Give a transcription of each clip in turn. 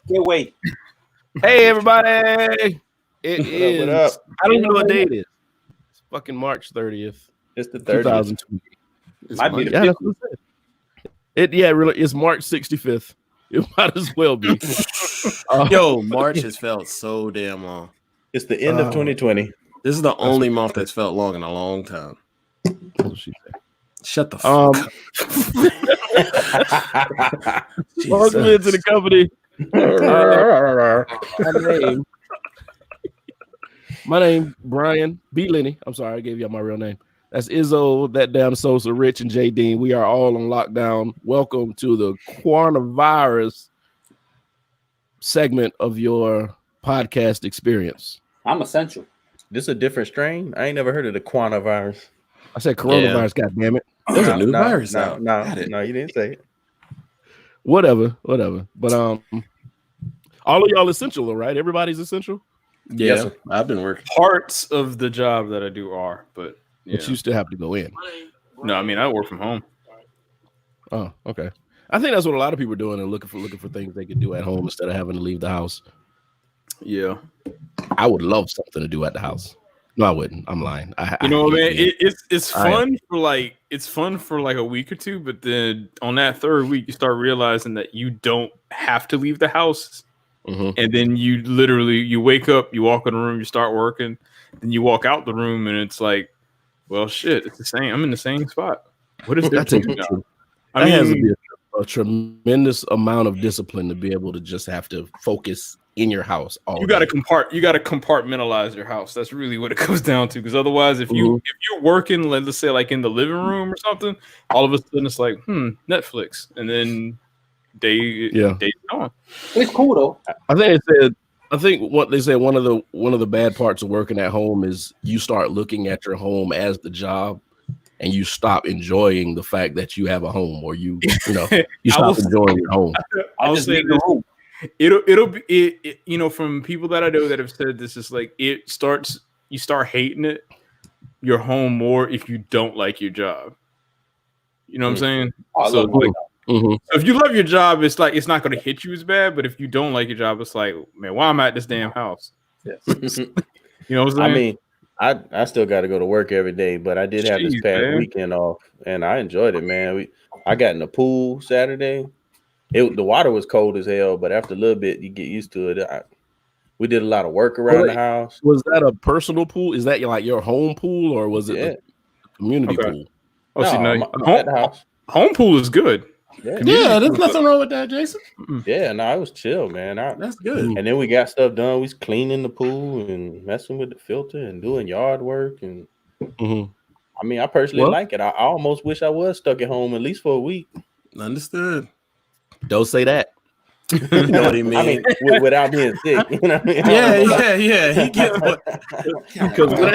Can't wait. Hey, everybody. It is. What up? I don't know what day it is. It's fucking March 30th. It's the 30th. 2020. Might be the Yeah, that's what it said. Yeah, really, it's March 65th. It might as well be. Yo, March has felt so damn long. It's the end of 2020. This is the only month that's felt long in a long time. Shut the fuck up. Welcome into the company. My name Brian B. Lenny. I'm sorry, I gave you my real name. That's Izzo, that damn Sosa, Rich, and J. Dean. We are all on lockdown. Welcome to the coronavirus segment of your podcast experience. I'm essential. This is a different strain. I ain't never heard of the quantavirus. I said coronavirus, God damn it. There's a new virus out. No, you didn't say it. Whatever. But all of y'all essential, though, right? Everybody's essential. Yeah, Yes, I've been working. Parts of the job that I do are, but yeah. But you still have to go in. No, I mean I work from home. Oh, okay. I think that's what a lot of people are doing and looking for things they can do at home instead of having to leave the house. Yeah, I would love something to do at the house. No, I wouldn't. I'm lying. Man, it's fun for like a week or two, but then on that third week, you start realizing that you don't have to leave the house, and then you wake up, you walk in the room, you start working, and you walk out the room, and it's like, well, shit, it's the same. I'm in the same spot. What is that? That has to be a tremendous amount of discipline to be able to just have to focus in your house all you got to compartmentalize your house. That's really what it comes down to. Because otherwise, if you're working, let's say like in the living room or something, all of a sudden it's like Netflix, and then days on. It's cool though. I think what they said one of the bad parts of working at home is you start looking at your home as the job, and you stop enjoying the fact that you have a home, or you stop enjoying your home. I'll say this. It'll be from people that I know that have said this is like you start hating your home more if you don't like your job. You know what I'm saying? So if you love your job, it's like it's not going to hit you as bad. But if you don't like your job, it's like, man, why am I at this damn house? Yes. You know what I'm saying? I mean, I still got to go to work every day, but I did have this past weekend off, and I enjoyed it, man. I got in the pool Saturday. The water was cold as hell, but after a little bit, you get used to it. We did a lot of work around the house. Was that a personal pool? Is that like your home pool, or was it a community pool? Oh, the house. Home pool is good. Yeah, there's nothing wrong with that, Jason. Yeah, no, it was chill, man. That's good. And then we got stuff done. We was cleaning the pool and messing with the filter and doing yard work. And I mean, I personally like it. I almost wish I was stuck at home at least for a week. Understood. Don't say that. You know what he mean? I mean, without being sick. You know what I mean? Yeah. He gets because when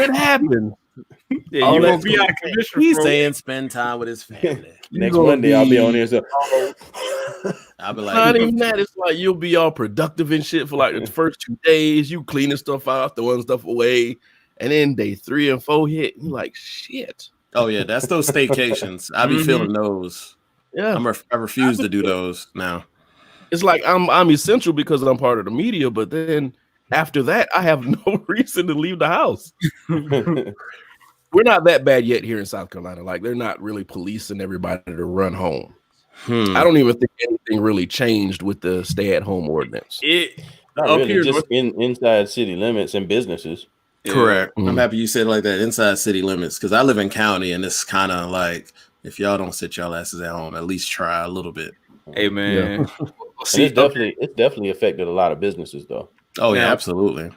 it happens, yeah, you won't be out of commission. He's saying spend time with his family. Next Monday, I'll be on there. So I'll be like, not even that. It's like you'll be all productive and shit for like the first 2 days. You cleaning stuff out, throwing stuff away, and then day 3 and 4 hit. You're like, shit. Oh yeah, that's those staycations. I be feeling those. Yeah, I refuse to do those now. It's like I'm essential because I'm part of the media, but then after that, I have no reason to leave the house. We're not that bad yet here in South Carolina. Like they're not really policing everybody to run home. I don't even think anything really changed with the stay-at-home ordinance. Not really, just inside city limits and businesses. Correct. I'm happy you said like that, inside city limits, because I live in county, and it's kind of like, if y'all don't sit y'all asses at home, at least try a little bit. Hey man, it's definitely affected a lot of businesses though. Oh yeah, absolutely.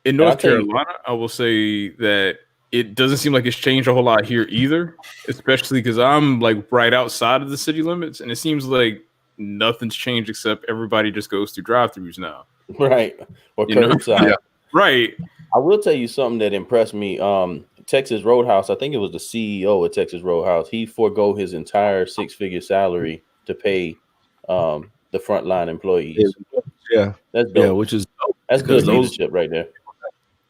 In North Carolina, I will say that it doesn't seem like it's changed a whole lot here either, especially because I'm like right outside of the city limits, and it seems like nothing's changed except everybody just goes through drive-thrus now. Right. Or curbside. Yeah. Right. I will tell you something that impressed me. Texas Roadhouse, I think it was the CEO of Texas Roadhouse. He forego his entire 6-figure salary to pay the frontline employees. Yeah. That's dope. Yeah, which is dope. That's good leadership right there.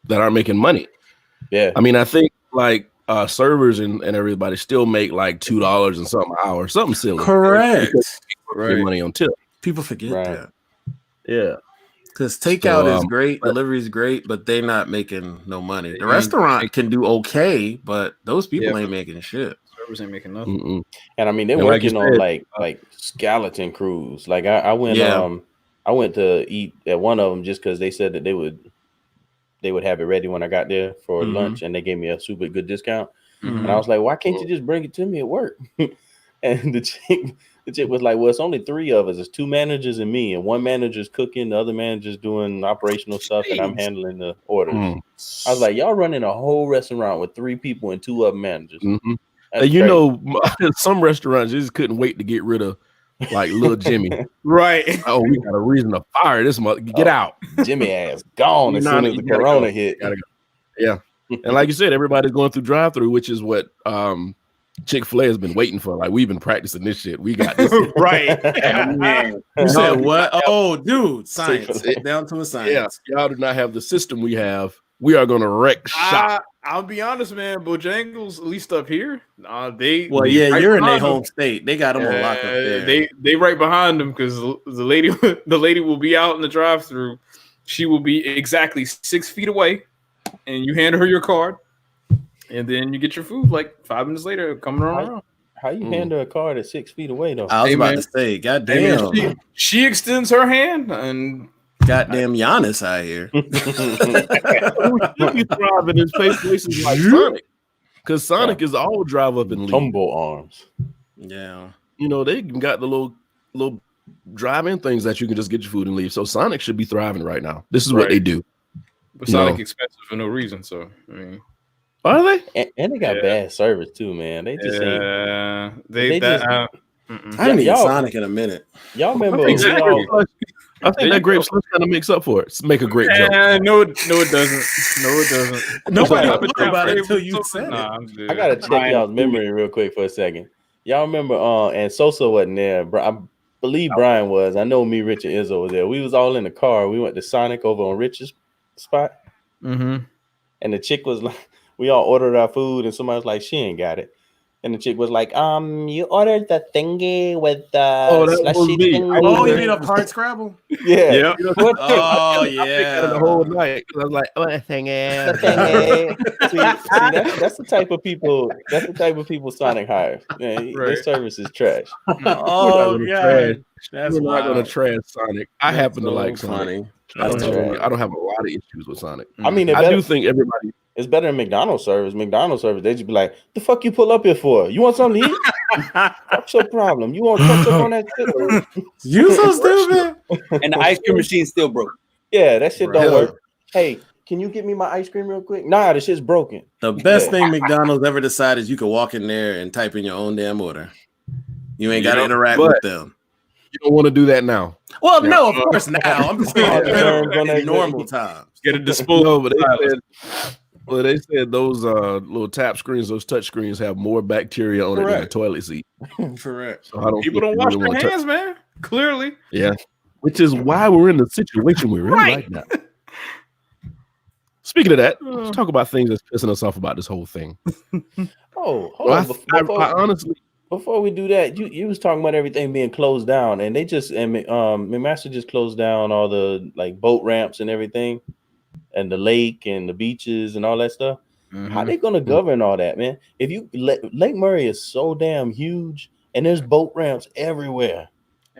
That aren't making money. Yeah. I mean, I think like servers and everybody still make like $2 and something an hour, something silly. Correct. Right. Money on tip. People forget Right. that. Yeah. Because takeout is great, but- delivery is great, but they're not making no money. The They ain't restaurant making- can do okay, but those people Yeah, ain't but- making shit. Servers ain't making nothing. Mm-mm. And I mean, they're And like you working on said, like skeleton crews. Like I went Yeah. I went to eat at one of them just because they said that they would have it ready when I got there for Mhm. lunch, and they gave me a super good discount. Mhm. And I was like, why can't you just bring it to me at work? And the chick was like, well, it's only 3 of us. It's 2 managers and me, and one manager's cooking, the other manager's doing operational stuff, and I'm handling the orders. Mm. I was like, y'all running a whole restaurant with 3 people and 2 of them managers. Mhm. That's And you crazy. know, some restaurants just couldn't wait to get rid of like little Jimmy. Right. Oh, we got a reason to fire this mother. Get out. Jimmy ass gone as soon as the corona hit. Gotta go. Yeah. And like you said, everybody's going through drive-through, which is what Chick-fil-A has been waiting for. Like, we've been practicing this shit. We got this. Right. Man. You said what? Oh, dude, science. Chick-fil-A. Down to a Yeah. science. Y'all do not have the system we have. We are going to wreck shop. I'll be honest, man. Bojangles, at least up here, they. Well, they yeah, right you're in their behind them. home state. They got them on lock up there. They right behind them because the lady will be out in the drive-through. She will be exactly 6 feet away, and you hand her your card, and then you get your food like 5 minutes later coming around. How you handle a car that's 6 feet away though? I was Hey, about man. to say, Hey, goddamn, man, she extends her hand, and goddamn Giannis out here. We should be thriving in places like Sonic. Because Sonic is all drive up and leave. Tumble arms. Yeah. You know, they even got the little drive-in things that you can just get your food and leave. So Sonic should be thriving right now. This is what Right. they do. but Sonic No. expensive for no reason. So I mean, Are they? And they got Yeah. bad service too, man. They just ain't. yeah, They they that. just- Mm-mm. I haven't eaten y'all- Sonic in a minute. Y'all remember? Exactly. we all- I think that grape slush kind of makes up for it. Make a great joke. No, it doesn't. No, it doesn't. Nobody I've been thought about it down until you flavor, said it. nah, I'm good. I gotta check Brian y'all's Food. memory real quick for a second. Y'all remember? And Sosa wasn't there. I believe Brian was. I know me, Rich, and Izzo was there. We was all in the car. We went to Sonic over on Rich's spot, Mm-hmm. and the chick was like, we all ordered our food, and somebody was like, she ain't got it. And the chick was like, you ordered the thingy with the Oh, that was slushy me. thing. I was Oh, you there. mean a hard Scrabble? Yeah. Yep. Oh, I yeah. the whole night. I was like, oh, that thing The is. thingy. see, that's the type of people. That's the type of people Sonic hires. Man, their Right. service is trash. Oh, We're not God. That's We're not going wild. to trash Sonic. I That's happen to so like Sonic. funny. I don't, That's have, trash. I don't have a lot of issues with Sonic. I mean, I do think everybody. it's better than McDonald's service. McDonald's service, they just be like, "The fuck you pull up here for? You want something to eat? What's your problem? You want ketchup on that shit?" You so stupid. And the ice cream machine still broke. Yeah, that shit don't Yeah. work. Hey, can you get me my ice cream real quick? Nah, the shit's broken. The best Yeah. thing McDonald's ever decided is you could walk in there and type in your own damn order. You ain't got to Yeah, interact but- with them. You don't want to do that now. Well, no, of course now. I'm just saying Yeah. in normal times. Get a disposable. No, but they said those little tap screens, those touch screens, have more bacteria on it than a Correct. toilet seat. Correct. So I don't People think don't you wash really their wanna touch- hands, man. Clearly. Yeah, which is why we're in the situation we're in Right. right now. Speaking of that, let's talk about things that's pissing us off about this whole thing. Oh, hold Well, on. Before, I honestly, before we do that, you was talking about everything being closed down, and they just McMaster just closed down all the like boat ramps and everything, and the lake and the beaches and all that stuff. How they gonna govern all that, man? If you Lake Murray is so damn huge, and there's boat ramps everywhere.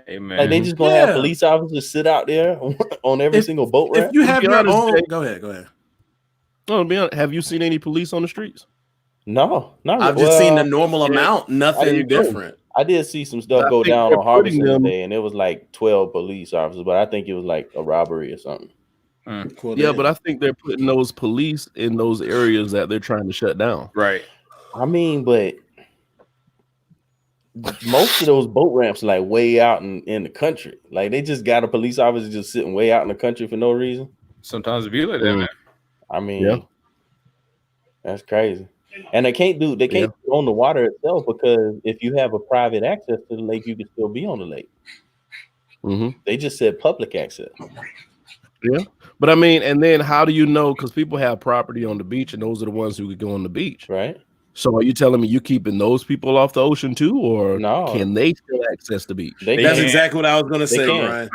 Hey, man. Like they just gonna have Yeah. police officers sit out there on every single boat ramp. If you have be your honest, own, Jay. go ahead. Go ahead. no, to be honest, have you seen any police on the streets? No, not I've really. just seen the Well, normal yeah. amount, I nothing didn't know. different. I did see some stuff I go think down they're on Harbison putting them- today, and it was like 12 police officers, but I think it was like a robbery or something. Well, Yeah, then. but I think they're putting those police in those areas that they're trying to shut down. Right. I mean, but most of those boat ramps are like way out in the country. Like they just got a police officer just sitting way out in the country for no reason. Sometimes it be like that, Mm. man. I mean, Yeah. that's crazy. And they can't do own the water itself because if you have a private access to the lake, you can still be on the lake. hmm They just said public access. Yeah, but I mean, and then how do you know? Because people have property on the beach, and those are the ones who could go on the beach. Right. So are you telling me you keeping those people off the ocean too, or No. can they still access the beach? That's exactly what I was gonna say, Brian.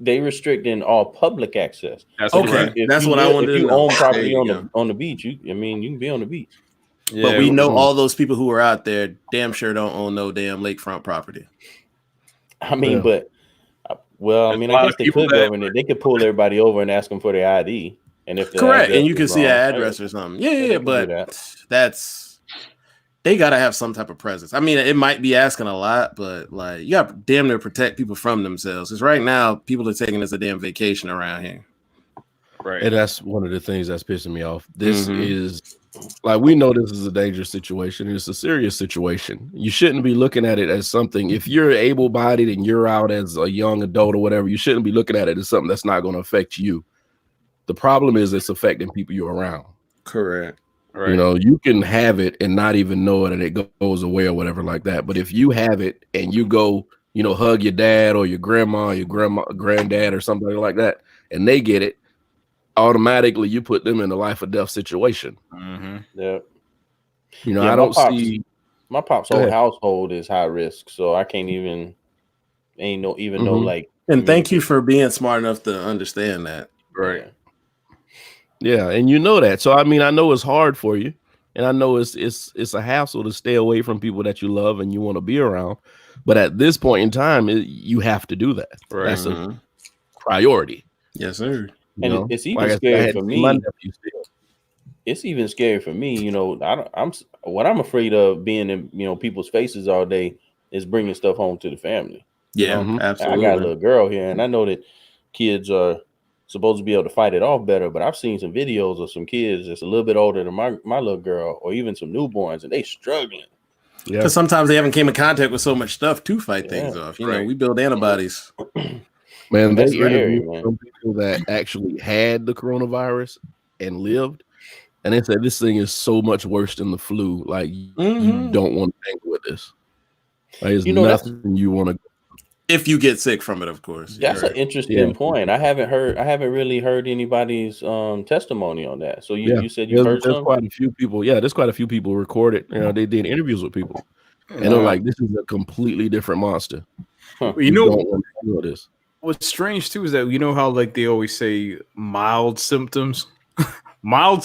They restricting all public access. That's okay. That's what I wanted to know. If you own property on the beach, you can be on the beach. Yeah, but we know all those people who are out there damn sure don't own no damn lakefront property. I mean, but I guess they could govern it. They could pull everybody over and ask them for their ID. And if correct, and you can see an address or something. Yeah, but that's they gotta have some type of presence. I mean, it might be asking a lot, but like you got to damn near protect people from themselves. Because right now, people are taking this a damn vacation around here. Right, and that's one of the things that's pissing me off. This is like we know this is a dangerous situation. It's a serious situation. You shouldn't be looking at it as something. If you're able-bodied and you're out as a young adult or whatever, you shouldn't be looking at it as something that's not going to affect you. The problem is it's affecting people you're around. Correct. Right. You know, you can have it and not even know it and it goes away or whatever like that. But if you have it and you go, you know, hug your dad or your grandma, granddad or somebody like that, and they get it, automatically you put them in a life or death situation. Yeah. You know, I don't see my pop's whole household is high risk, so I can't even know like. And thank you for being smart enough to understand that. Right. Yeah, and you know that. So I mean, I know it's hard for you, and I know it's a hassle to stay away from people that you love and you want to be around. But at this point in time, you have to do that. Right. That's a priority. Yes, sir. And it's even scary for me. It's even scary for me. You know, I'm afraid of being in people's faces all day is bringing stuff home to the family. Yeah, absolutely. I got a little girl here, and I know that kids are supposed to be able to fight it off better, but I've seen some videos of some kids that's a little bit older than my little girl, or even some newborns, and they struggling. Yeah, because sometimes they haven't came in contact with so much stuff to fight things off. You know, we build antibodies. Man, they interviewed some people that actually had the coronavirus and lived, and they said this thing is so much worse than the flu. Like you don't want to tangle with this. Like, there's nothing you want to. If you get sick from it, of course. That's an interesting point. I haven't really heard anybody's testimony on that. So you said you heard there's quite a few people. Yeah, there's quite a few people recorded. You know, they did interviews with people, and they're like, "This is a completely different monster." You know what this. What's strange too is that you know how like they always say mild symptoms. Mild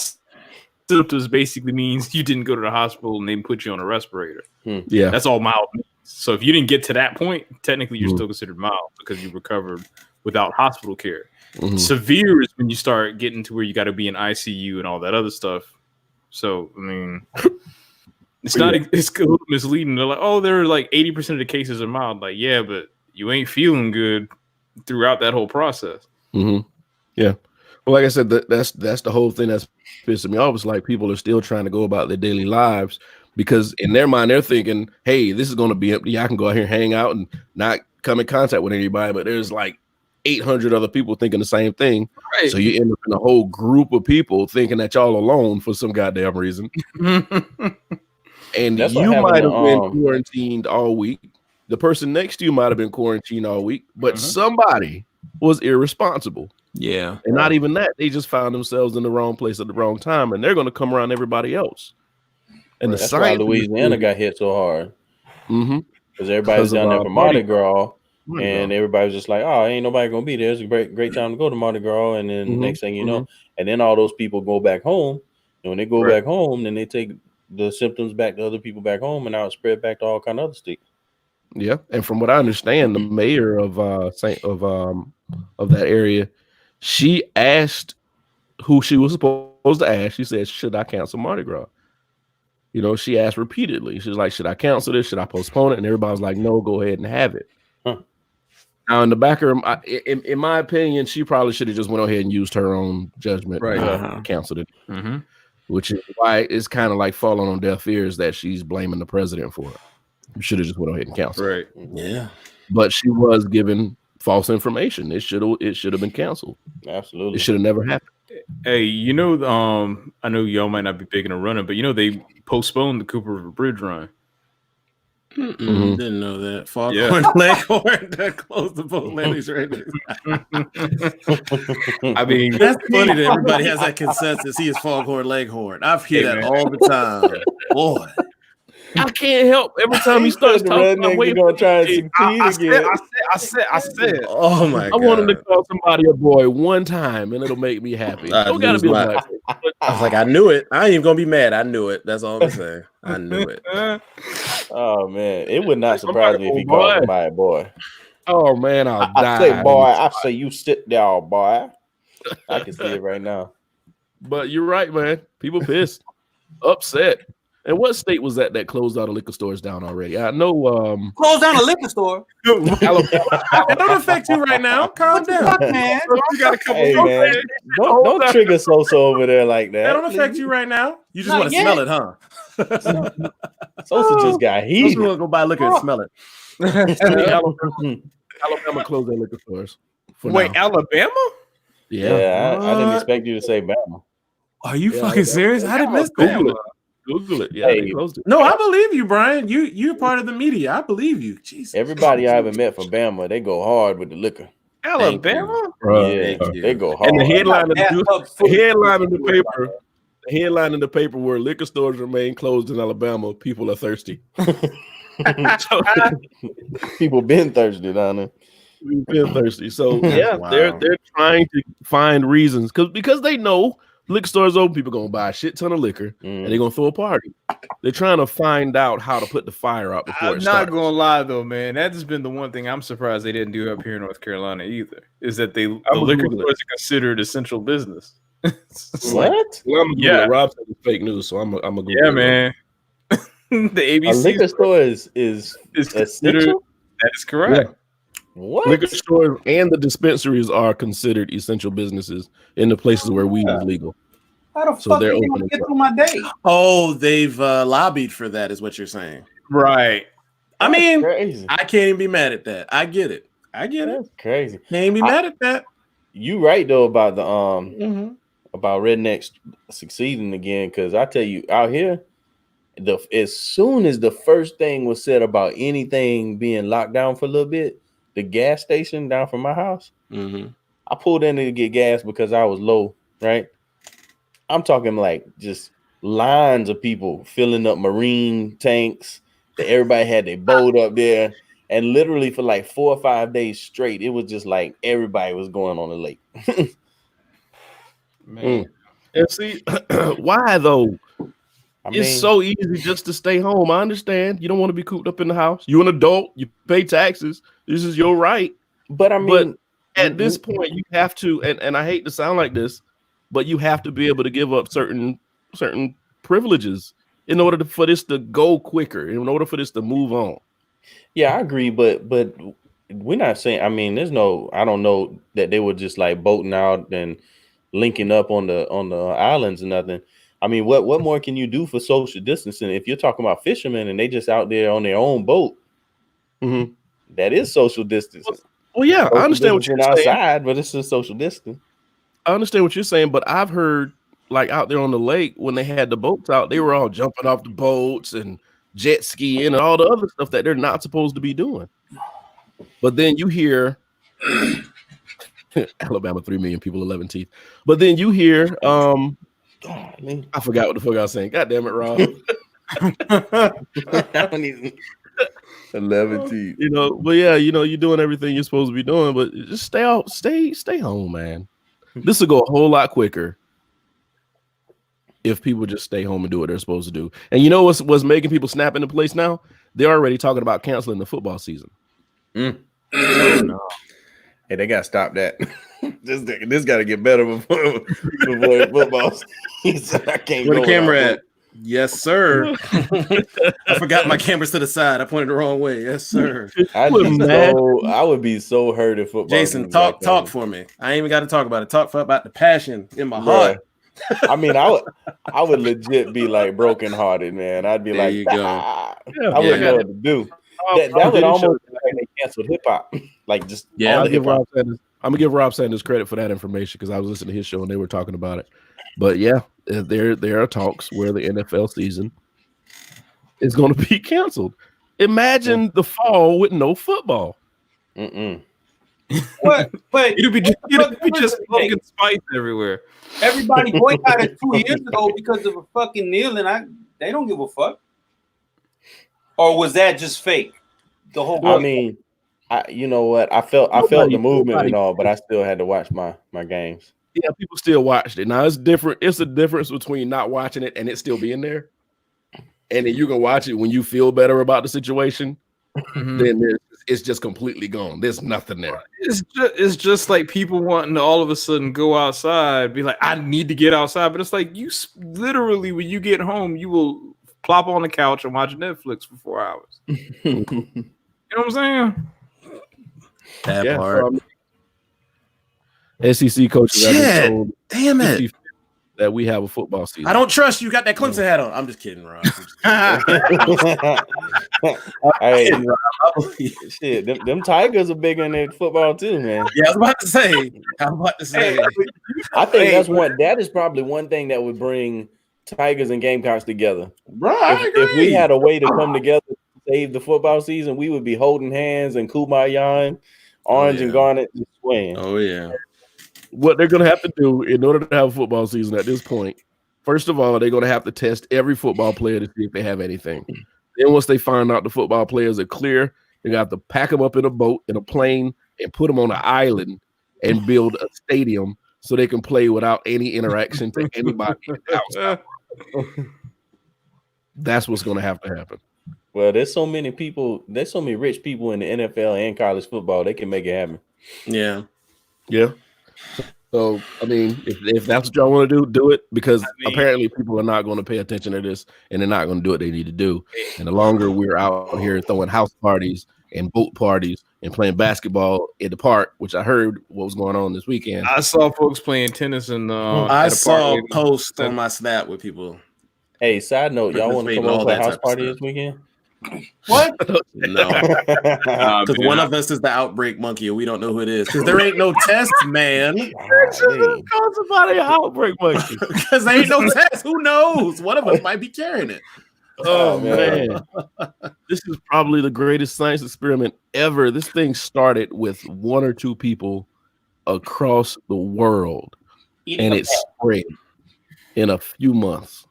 symptoms basically means you didn't go to the hospital and they put you on a respirator. Yeah, that's all mild means. So if you didn't get to that point, technically you're still considered mild because you recovered without hospital care. Severe is when you start getting to where you got to be in ICU and all that other stuff. So I mean, it's a little misleading. They're like, oh, they're like 80% of the cases are mild. Like, yeah, but you ain't feeling good throughout that whole process. Yeah. Well, like I said, that's the whole thing that's pissing me off. It's like people are still trying to go about their daily lives. Because in their mind, they're thinking, hey, this is going to be empty. I can go out here and hang out and not come in contact with anybody. But there's like 800 other people thinking the same thing. Right. So you end up in a whole group of people thinking that y'all alone for some goddamn reason. And you might have been quarantined all week. The person next to you might have been quarantined all week. But somebody was irresponsible. Yeah. And not even that. They just found themselves in the wrong place at the wrong time. And they're going to come around everybody else. And that's why Louisiana got hit so hard. Because everybody was down there for Mardi Gras, and everybody was just like, "Oh, ain't nobody gonna be there. It's a great time to go to Mardi Gras." And then next thing you know, and then all those people go back home. And when they go back home, then they take the symptoms back to other people back home, and now it's spread back to all kind of other states. Yeah, and from what I understand, the mayor of that area, she asked who she was supposed to ask. She said, "Should I cancel Mardi Gras?" You know, she asked repeatedly. She's like, should I cancel this? Should I postpone it? And everybody was like, no, go ahead and have it. Now, in the back of her, in my opinion, she probably should have just went ahead and used her own judgment, canceled it, which is why it's kind of like falling on deaf ears that she's blaming the president for it. You should have just went ahead and canceled it. Yeah. But she was given false information. It should have been canceled. Absolutely. It should have never happened. Hey, you know, I know y'all might not be big into running, but you know they postponed the Cooper River Bridge run. Didn't know that. Foghorn Leghorn that closed the boat landings right now. I mean, That's funny that everybody has that consensus. He is Foghorn Leghorn. I've heard that all the time. Boy. I can't help every time he starts talking. I'm waiting gonna try and succeed again. I said. Oh my God. I want him to call somebody a boy one time, and it'll make me happy. Don't gotta be a black. I was like, I knew it. I ain't even gonna be mad. I knew it. That's all I'm saying. I knew it. Oh man, it would not surprise me if he called somebody a boy. Oh man, I'll die. I say boy. I say you sit down, boy. I can see it right now. But you're right, man. People pissed, upset. And what state was that closed all the liquor stores down already? I know. Close down a liquor store. Alabama. It don't affect you right now. Calm down, man. You got a couple Hey man, don't trigger Sosa over there like that. That don't affect you right now. You just Not want to yet. smell it, huh? Sosa just got You just heated. want to go buy liquor and smell it. Alabama closed their liquor stores. Wait, now. Alabama? Yeah, I didn't expect you to say Bama. Are you Yeah, fucking serious? I didn't miss Google that. it. Google it. Yeah, Hey. they closed it. No, I believe you, Brian. You're part of the media. I believe you. Jesus. Everybody I ever met from Bama, they go hard with the liquor. Alabama? Yeah, Thank you. they go hard. And the headline, Bathtub the headline in the paper, the headline in the paper where liquor stores remain closed in Alabama. People are thirsty. People been thirsty down there. We've been thirsty. So yeah, Wow. they're trying to find reasons because they know liquor stores open, people gonna buy a shit ton of liquor and they're gonna throw a party. They're trying to find out how to put the fire out before I'm it not starts. gonna lie though, man. That has been the one thing I'm surprised they didn't do up here in North Carolina either. Is that the liquor Google it. stores are considered essential business. It's What? Well, I'm gonna Yeah. Google it. Rob said it's fake news, so I'm gonna Google yeah, it. man. The A ABC liquor store is is considered. essential? That is correct. What? Liquor stores and the dispensaries are considered essential businesses in the places where weed is legal. How the So fuck they're they open gonna as get well. through my day? Oh, they've lobbied for that, is what you're saying. Right. I mean, Crazy. I can't even be mad at that. I get it. That's crazy. Can't even be mad at that. You right though about the Mm-hmm. about rednecks succeeding again, because I tell you out here, as soon as the first thing was said about anything being locked down for a little bit, the gas station down from my house, Mm-hmm. I pulled in to get gas because I was low, right? I'm talking like just lines of people filling up marine tanks. That everybody had their boat up there, and literally for like 4 or 5 days straight, it was just like everybody was going on the lake. Man. And see, why though? I mean, It's so easy just to stay home. I understand you don't want to be cooped up in the house. You're an adult. You pay taxes. This is your right. but I mean, At this point, you have to, and I hate to sound like this, but you have to be able to give up certain privileges in order for this to go quicker, in order for this to move on. yeah, I agree, but we're not saying. I mean, I don't know that they were just like boating out and linking up on the islands and nothing. I mean, what more can you do for social distancing if you're talking about fishermen and they just out there on their own boat? Mhm. That is social distancing. Well, yeah, I understand what you're saying. outside, but it's just social distance. I understand what you're saying, but I've heard like out there on the lake when they had the boats out, they were all jumping off the boats and jet skiing and all the other stuff that they're not supposed to be doing. But then you hear Alabama 3 million people, 11 teeth. But then you hear I forgot what the fuck I was saying. God damn it, Rob. 11 teeth. But yeah, you're doing everything you're supposed to be doing, but just stay home, man. This will go a whole lot quicker if people just stay home and do what they're supposed to do. And you know what's making people snap into place now? They're already talking about canceling the football season. Oh, no. Hey, they gotta stop that. This got to get better before football season. I can't. Where go the camera without at? Yes, sir. I forgot my cameras to the side. I pointed the wrong way. Yes, sir. I would be so hurt if football. Jason, talk for me. I ain't even got to talk about it. Talk about the passion in my Bruh. heart. I mean, I would legit be like brokenhearted, man. I'd be There like, you go. I Yeah, wouldn't know what to do. That would almost be like they canceled hip hop. Like just Yeah, all I'm the hip hop. gonna give Rob Sanders credit for that information because I was listening to his show and they were talking about it. But yeah, there are talks where the NFL season is going to be canceled. Imagine the fall with no football. What? But It'll be just smoking spice everywhere. everybody boycotted 2 years ago because of a fucking kneeling. They don't give a fuck. Or was that just fake? The whole. I mean, you know what? I felt the movement and all, but I still had to watch my games. Yeah, people still watched it. Now it's different. It's a difference between not watching it and it still being there. And then you can watch it when you feel better about the situation. Then it's just completely gone. There's nothing there. It's just like people wanting to all of a sudden go outside, be like, I need to get outside. But it's like you literally, when you get home, you will plop on the couch and watch Netflix for 4 hours. You know what I'm saying? That part. SEC coaches have been told, damn it, that we have a football season. I don't trust you. Got that Clemson hat on. I'm just kidding, Rob. Hey, shit, them Tigers are bigger than football too, man. Yeah, I was about to say. I think that is probably one thing that would bring Tigers and Gamecocks together. Right. If we had a way to come together to save the football season, we would be holding hands and kumbaya, orange and garnet, and swaying. Oh yeah. What they're going to have to do in order to have a football season at this point, first of all, they're going to have to test every football player to see if they have anything. Then once they find out the football players are clear, they got to pack them up in a boat, in a plane, and put them on an island and build a stadium so they can play without any interaction to anybody outside. That's what's going to happen. Well, there's so many rich people in the NFL and college football, they can make it happen. Yeah. Yeah. So, I mean, if that's what y'all want to do it, because apparently people are not going to pay attention to this and they're not going to do what they need to do. And the longer we're out here throwing house parties and boat parties and playing basketball in the park, which I heard what was going on this weekend. I saw folks playing tennis and I saw posts on my Snap with people. Hey, side note, y'all want to come over to a house party this weekend? What? No, because one of us is the outbreak monkey, and we don't know who it is. Because there ain't no test, man. Call somebody an outbreak monkey. Because there ain't no test. Who knows? One of us might be carrying it. Oh man, this is probably the greatest science experiment ever. This thing started with 1 or 2 people across the world, and it spread in a few months.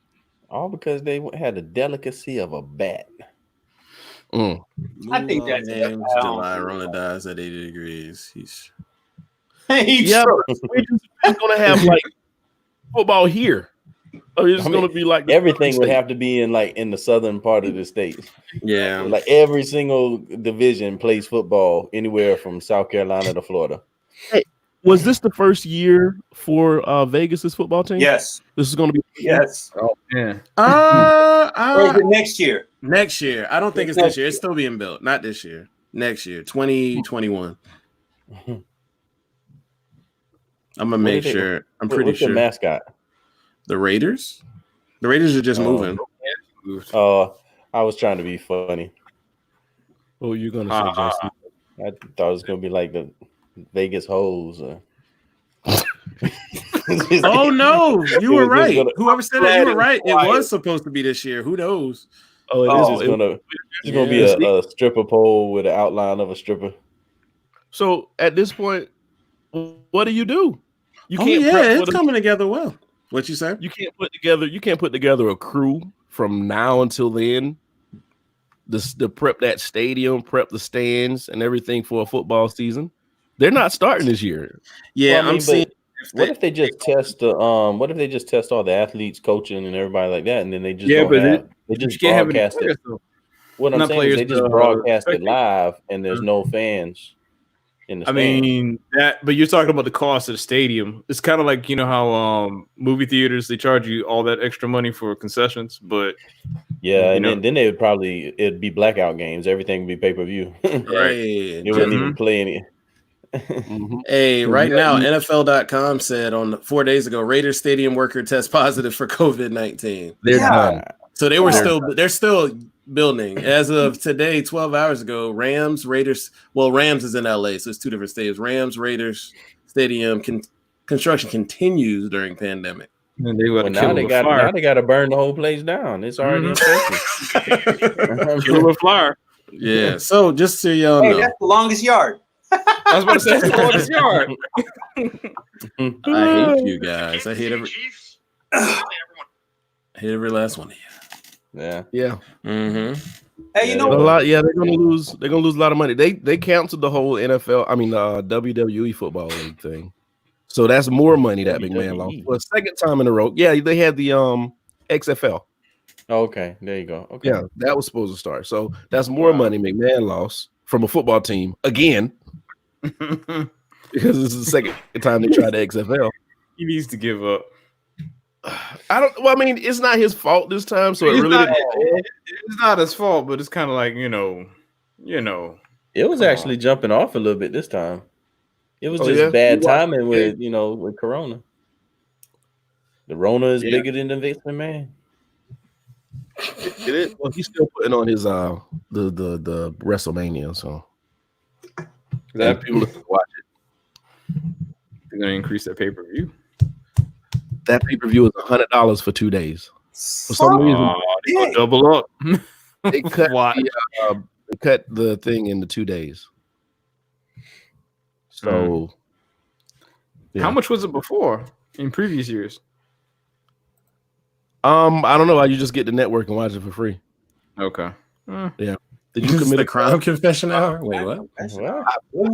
All because they had the delicacy of a bat. I think that's July. Rona dies at 80 degrees. We're just gonna have like football here. It's gonna be like everything would have to be in the southern part of the state. Yeah, like every single division plays football anywhere from South Carolina to Florida. Hey, was this the first year for Vegas's football team? Yes. This is gonna be Oh yeah. Or is it next year? Next year. I don't think it's this year. It's still being built. Not this year. Next year, 2021. I'm gonna make sure. I'm pretty sure. What's the mascot? The Raiders. The Raiders are just moving. I was trying to be funny. What you're gonna say, Jason? I thought it was gonna be like the Vegas Hoes. Oh no, you were right. Whoever said that, you were right. It was supposed to be this year. Who knows? It's gonna be a stripper pole with an outline of a stripper. So at this point, what do? You can't. It's coming together well. What you say? You can't put together a crew from now until then. The prep that stadium, prep the stands, and everything for a football season. They're not starting this year. Yeah, I'm seeing. What if they just test what if they just test all the athletes, coaching, and everybody like that, and then they just they just broadcast it? What I'm saying is they just broadcast it live, and there's no fans in the stand. But you're talking about the cost of the stadium. It's kind of like how movie theaters, they charge you all that extra money for concessions, but then they would it'd be blackout games. Everything would be pay-per-view. Right. It wouldn't even play any. Hey, right now, NFL.com said 4 days ago, Raiders stadium worker tests positive for COVID-19. They're done. So they're still building. As of today, 12 hours ago, Rams is in LA, so it's 2 different stadiums. Rams, Raiders stadium construction continues during pandemic. And now they got to burn the whole place down. It's already infected. Kill with fire. Yeah. So just so y'all Hey, know, that's the longest yard. I was about to say it's the longest yard. I hate you guys. I hate every last one of you. Yeah. Yeah. Mm-hmm. Hey, you know A what? lot, yeah, they're gonna lose. They're gonna lose a lot of money. They canceled the whole NFL. I mean, WWE football league thing. So that's more money that McMahon lost for a second time in a row. Yeah, they had the XFL. Okay, there you go. Okay. Yeah, that was supposed to start. So that's more money McMahon lost from a football team again because this is the second time they tried the XFL. He needs to give up. I don't. Well, I mean, it's not his fault this time, so it really didn't. It's not his fault, but it's kind of like you know. It was actually jumping off a little bit this time. It was just yeah? bad timing with with Corona. The Rona is bigger than the Vince McMahon. It is. Well, he's still putting on his the WrestleMania, so That people can watch it. They're gonna increase their pay-per-view. That pay-per-view is $100 for 2 days. For some reason, they gonna double up. they cut the thing into 2 days. So, How much was it before in previous years? I don't know. You just get the network and watch it for free. Okay. Yeah. Did you commit a crime confession hour? Wait, what?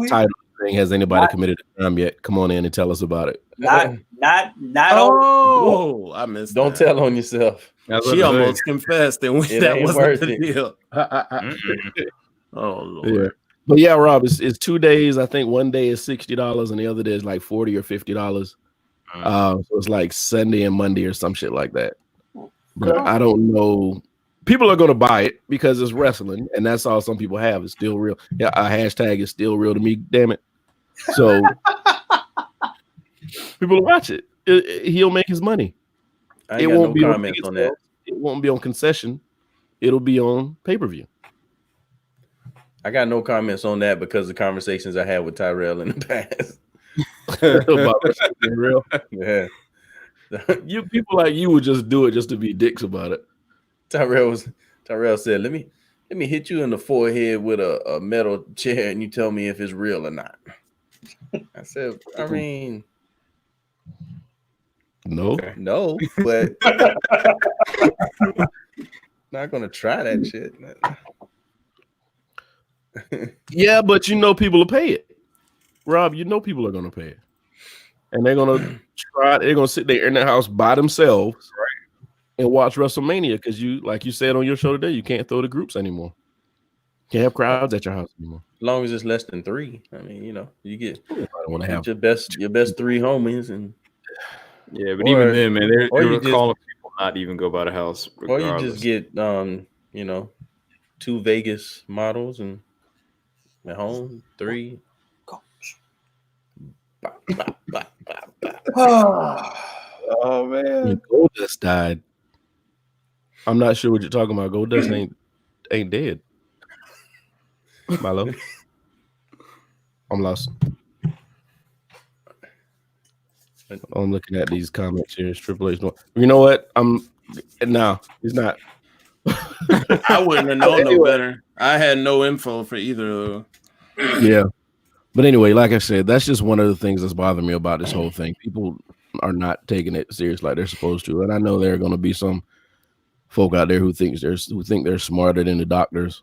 Title thing? Has anybody committed a crime yet? Come on in and tell us about it. Not. Oh, I missed. Don't tell on yourself. She almost confessed, and that wasn't the deal. Oh Lord. Yeah. But yeah, Rob, it's 2 days. I think one day is $60 and the other day is like $40 or $50. So it's like Sunday and Monday or some shit like that. But I don't know. People are going to buy it because it's wrestling, and that's all some people have. It's still real. Yeah, a hashtag is still real to me. Damn it. So people will watch it. He'll make his money. It won't be on that. It won't be on concession. It'll be on pay-per-view. I got no comments on that because of conversations I had with Tyrell in the past. About real. Yeah. You people like you would just do it just to be dicks about it. Tyrell said, let me hit you in the forehead with a metal chair and you tell me if it's real or not. I said, I mean, no, but not gonna try that shit. Yeah, but people will pay it. Rob, people are gonna pay it. And they're gonna they're gonna sit there in their house by themselves, right, and watch WrestleMania because like you said on your show today, you can't throw the groups anymore. Can't have crowds at your house anymore. As long as it's less than 3. I mean, you get want to have your best 3 homies and but even then, man, they're calling people not even go by the house. Regardless. Or you just get 2 Vegas models and at home 3. Oh man, Goldust died. I'm not sure what you're talking about. Goldust ain't dead. My love, I'm lost. I'm looking at these comments here. It's Triple H. You know what? No, he's not. I wouldn't have known no better. I had no info for either of them. Yeah. But anyway, like I said, that's just one of the things that's bothering me about this whole thing. People are not taking it serious like they're supposed to. And I know there are going to be some folk out there who think they're smarter than the doctors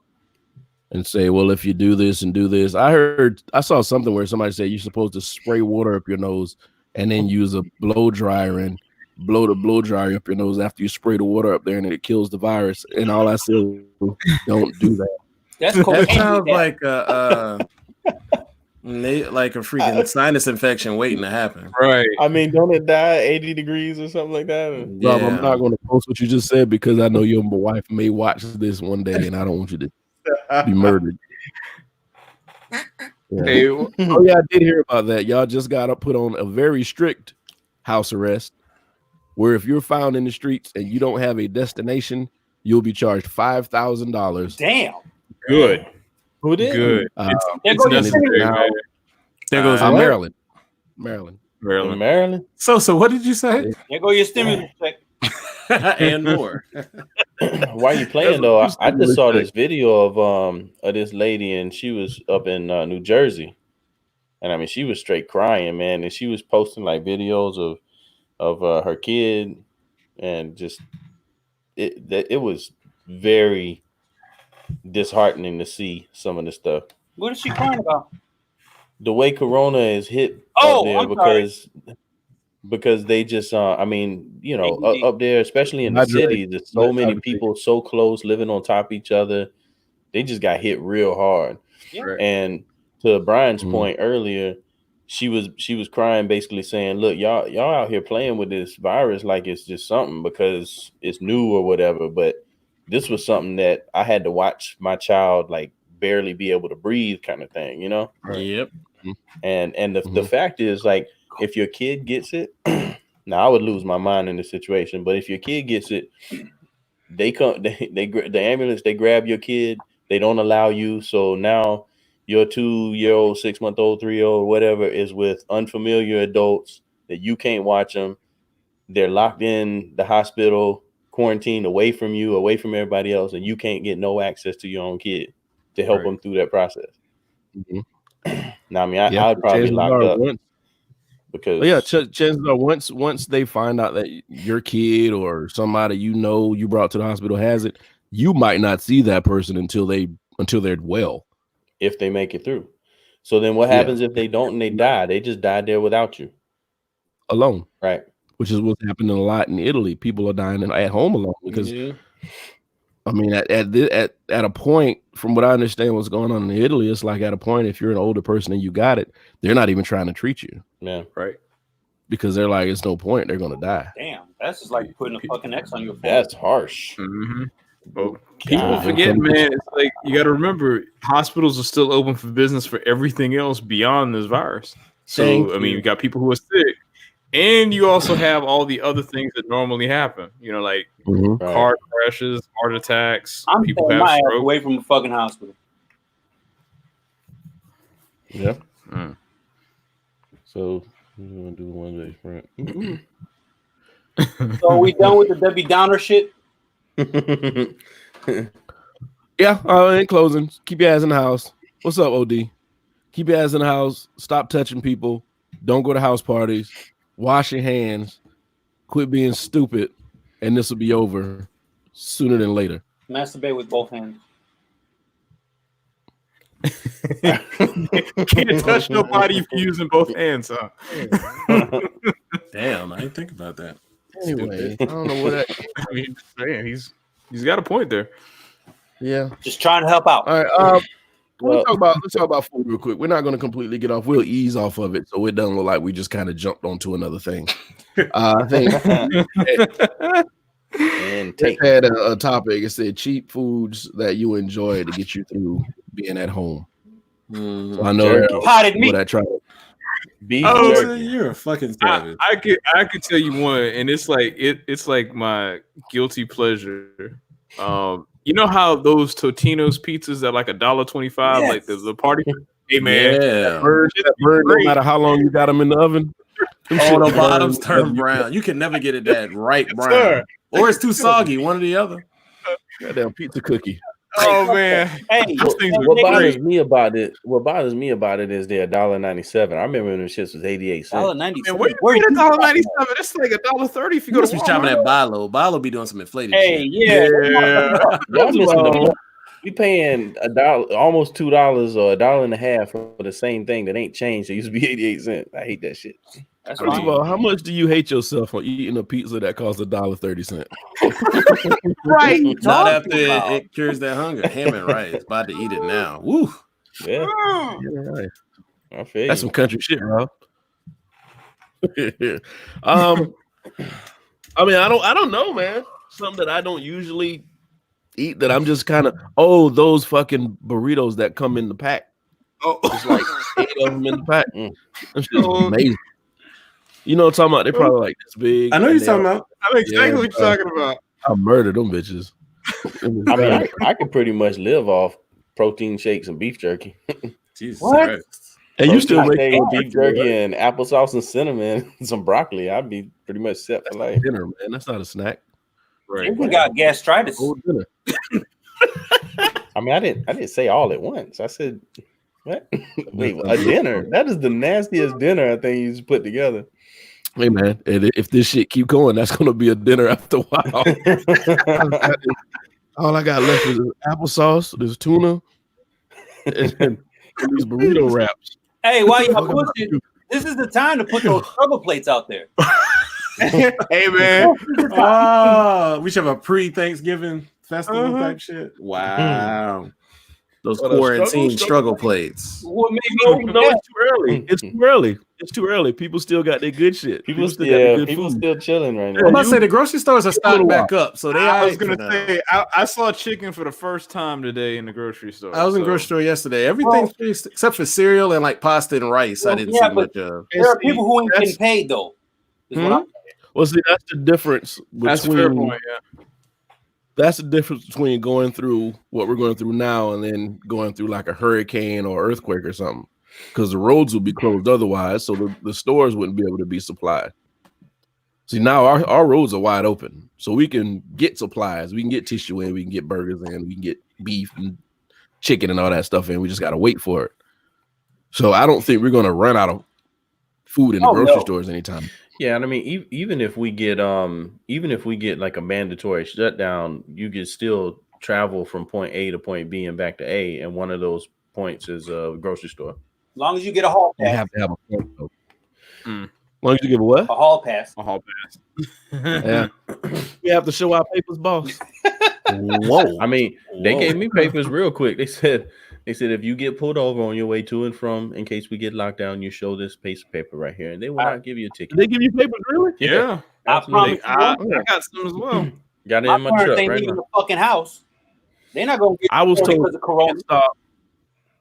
and say, well, if you do this and do this. I saw something where somebody said you're supposed to spray water up your nose and then use a blow dryer and blow the blow dryer up your nose after you spray the water up there and it kills the virus. And all I said, don't do that. That's cool. That sounds like like a freaking sinus infection waiting to happen. Right. I mean, don't it die 80 degrees or something like that? Yeah. Rob, I'm not going to post what you just said because I know your wife may watch this one day and I don't want you to be murdered. Yeah. Hey, oh yeah, I did hear about that. Y'all just got to put on a very strict house arrest where if you're found in the streets and you don't have a destination, you'll be charged $5,000. Damn. Good. Who did? Good. There goes Maryland. Maryland. So what did you say? There go your stimulus check. and more. While you playing though, I just saw this video of this lady, and she was up in New Jersey, and I mean she was straight crying, man, and she was posting like videos of her kid, and just it was very disheartening to see some of the stuff. What is she crying about? The way Corona is hit up there because they just I mean, you know, up there, especially in the city, there's so many people so close living on top of each other. They just got hit real hard. Yeah. And to Brian's point earlier, she was crying, basically saying, look, y'all out here playing with this virus like it's just something because it's new or whatever. But this was something that I had to watch my child like barely be able to breathe kind of thing, you know? Yep. And the fact is, like, if your kid gets it, now I would lose my mind in this situation, but if your kid gets it, the ambulance, they grab your kid, they don't allow you. So now your 2-year-old, 6-month-old, 3-year-old, whatever, is with unfamiliar adults that you can't watch them. They're locked in the hospital, quarantined away from you, away from everybody else, and you can't get no access to your own kid to help them through that process. Now, I mean, I'd probably lock up. Because chances are once they find out that your kid or somebody you brought to the hospital has it, you might not see that person until they're well, if they make it through. So then what happens if they don't and they die? They just died there without you, alone, right? Which is what's happening a lot in Italy. People are dying at home alone because I mean, at a point, from what I understand, what's going on in Italy, it's like at a point, if you're an older person and you got it, they're not even trying to treat you. Yeah, right. Because they're like, it's no point. They're gonna die. Damn, that's just like putting a fucking X on your phone. That's harsh. Well, people forget, man. It's like you got to remember, hospitals are still open for business for everything else beyond this virus. So, I mean, you got people who are sick. And you also have all the other things that normally happen, you know, like car crashes, heart attacks. I'm people have my ass away from the fucking hospital. Yeah. So we're gonna do one day front. So are we done with the Debbie Downer shit? Yeah. In closing, keep your ass in the house. What's up, OD? Keep your ass in the house. Stop touching people. Don't go to house parties. Wash your hands, quit being stupid, and this will be over sooner than later. Masturbate with both hands. Can't touch nobody if you're using both hands, huh? Damn, I didn't think about that. Anyway, I don't know what that. I mean, man, he's got a point there. Yeah, just trying to help out. All right. Let's talk about food real quick. We're not going to completely get off. We'll ease off of it, so it doesn't look like we just kind of jumped onto another thing. I think it had a topic. It said cheap foods that you enjoy to get you through being at home. So I know potted meat. What I try. You're a fucking savage. I could tell you one, and it's like my guilty pleasure. You know how those Totino's pizzas are like $1.25, like the party? Hey man, that bird, no matter how long you got them in the oven, all the bottoms turn brown. You can never get it that right brown, or it's too soggy. One or the other. Goddamn pizza cookie. Oh man! Hey, what bothers me about it? What bothers me about it is they're $1.97. I remember when the shits was 88 cents. $1.97. Where you get $1.97? That's like $1.30 if you go to be shopping at Bilo. Bilo be doing some inflated shit. Y'all missing we paying $1, almost $2 or $1.50 for the same thing that ain't changed. It used to be 88 cents. I hate that shit. First of all, how much do you hate yourself for eating a pizza that costs $1.30? Right. Not after it cures that hunger. Ham and rice. About to eat it now. Woo. Yeah. Right. I feel that's some country shit, bro. I mean, I don't know, man. Something that I don't usually eat that I'm just kind of those fucking burritos that come in the pack. It's like 8 of them in the pack. That's just amazing. You know what I'm talking about? They're probably like this big. I know you're talking about. I know exactly what you're talking about. I murdered them bitches. I mean, I could pretty much live off protein shakes and beef jerky. Jesus what? Christ. And you still make beef jerky and applesauce and cinnamon and some broccoli. I'd be pretty much set for life. Dinner, man. That's not a snack. Right. We got gastritis. Whole dinner. I mean, I didn't say all at once. I said, what? Wait, a dinner? That is the nastiest dinner I think you just put together. Hey man, and if this shit keep going, that's gonna be a dinner after a while. All I got left is applesauce, there's tuna, and these burrito wraps. Hey, why y'all pushing? This is the time to put those struggle plates out there. Hey man, we should have a pre-Thanksgiving festival type shit. Wow. Those quarantine struggle plates. Well, maybe No, it's too early. It's too early. It's too early. People still got their good shit. People still got their good people food. still chilling right I'm now. about to say the grocery stores are starting back up, so they. I was gonna say I saw chicken for the first time today in the grocery store. I was in the grocery store yesterday. Everything's except for cereal and like pasta and rice. I didn't see much of. There are people who ain't getting paid though. Is what I'm Well, see, that's the difference between. That's a fair point. Yeah. That's the difference between going through what we're going through now and then going through like a hurricane or earthquake or something, because the roads will be closed otherwise, so the stores wouldn't be able to be supplied. See, now our roads are wide open, so we can get supplies, we can get tissue in, we can get burgers in, we can get beef and chicken and all that stuff in. We just got to wait for it. So I don't think we're going to run out of food in the grocery stores anytime. Yeah, and I mean, even if we get like a mandatory shutdown, you can still travel from point A to point B and back to A, and one of those points is a grocery store. As long as you get a hall pass. You have to have a point, though. As long as you give a what? A hall pass. A hall pass. Yeah. We have to show our papers, boss. Whoa! I mean, they gave me papers real quick. They said if you get pulled over on your way to and from, in case we get locked down, you show this piece of paper right here, and they will not give you a ticket. They give you papers, really? Yeah. I promise. I got some as well. Got it in my truck ain't right leaving now. the fucking house. They're not gonna get. I was told because of Corona.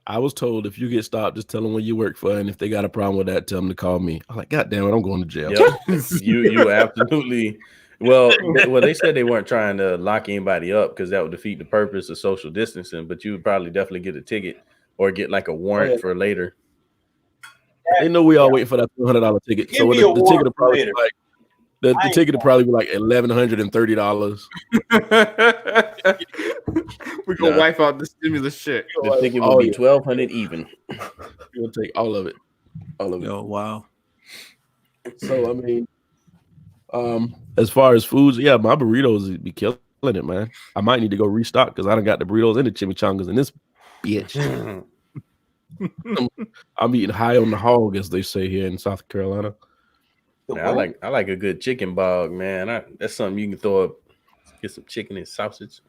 I was told if you get stopped, just tell them where you work for, and if they got a problem with that, tell them to call me. I'm like, God damn it, I'm going to jail. Yep. you absolutely. Well, they said they weren't trying to lock anybody up because that would defeat the purpose of social distancing. But you would probably definitely get a ticket or get like a warrant for later. They know we all waiting for that $200 ticket. Give So me the a ticket will warrant probably later. be like the ticket will probably be like $1,130. We're gonna wipe out the stimulus check. The ticket will be $1,200 even. You'll take all of it. All of it. Oh wow! So I mean, as far as foods, yeah, my burritos be killing it, man. I might need to go restock because I done got the burritos and the chimichangas in this bitch. I'm eating high on the hog, as they say here in South Carolina. Man, I like a good chicken bog, man. That's something you can throw up. Get some chicken and sausage,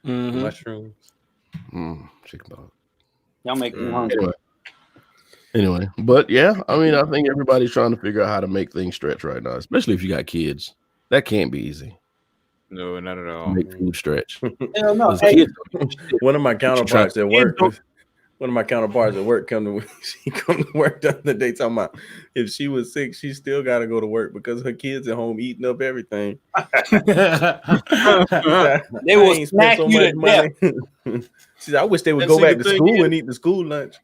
mushrooms. Chicken bog. Y'all make me hungry. Anyway, but yeah, I mean, I think everybody's trying to figure out how to make things stretch right now, especially if you got kids. That can't be easy. No, not at all. Make food stretch. Hell no. Those Hey, kids- One of my counterparts at work. One of my counterparts at work come to work the other day talking about if she was sick, she still got to go to work because her kids at home eating up everything. They will smack you to death. She said, I wish they would And go see, back the to thing school is- and eat the school lunch.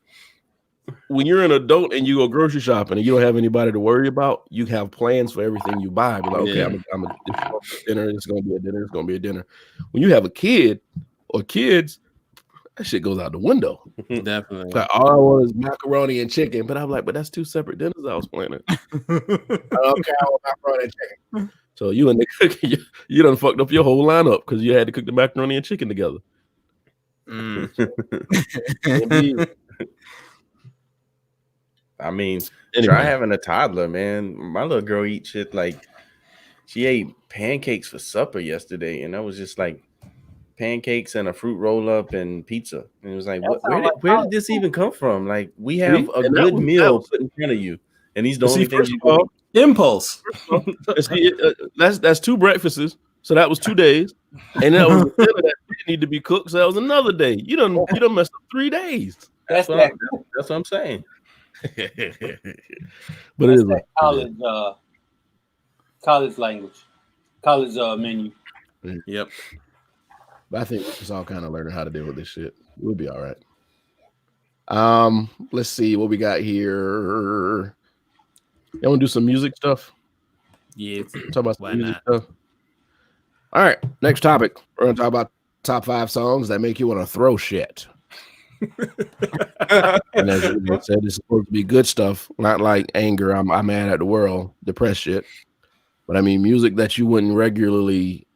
When you're an adult and you go grocery shopping and you don't have anybody to worry about, you have plans for everything you buy. Be like, okay, Yeah. I'm a dinner. It's gonna be a dinner. It's gonna be a dinner. When you have a kid or kids, that shit goes out the window. Definitely. Like, all I want is macaroni and chicken, but I'm like, but that's two separate dinners I was planning. Okay, I want macaroni and chicken. So you and the cook, you done fucked up your whole lineup because you had to cook the macaroni and chicken together. I mean, Anyway. try having a toddler, man. My little girl eat shit like she ate pancakes for supper yesterday, and that was just like pancakes and a fruit roll up and pizza. And it was like, where did this even come from? Like, we have a good meal put in front of you, and these the only things you all, impulse. That's two breakfasts. So that was 2 days, and that was a dinner that didn't need to be cooked. So that was another day. You done messed up 3 days. That's what I'm saying. But it is college language, college menu. Yep. But I think we're just all kind of learning how to deal with this shit. We'll be all right. Let's see what we got here. You want to do some music stuff? Yeah. Talk about some music stuff. All right, next topic. We're gonna talk about top 5 songs that make you want to throw shit. And as we said, it's supposed to be good stuff, not like anger. I'm mad at the world, depressed shit. But I mean, music that you wouldn't regularly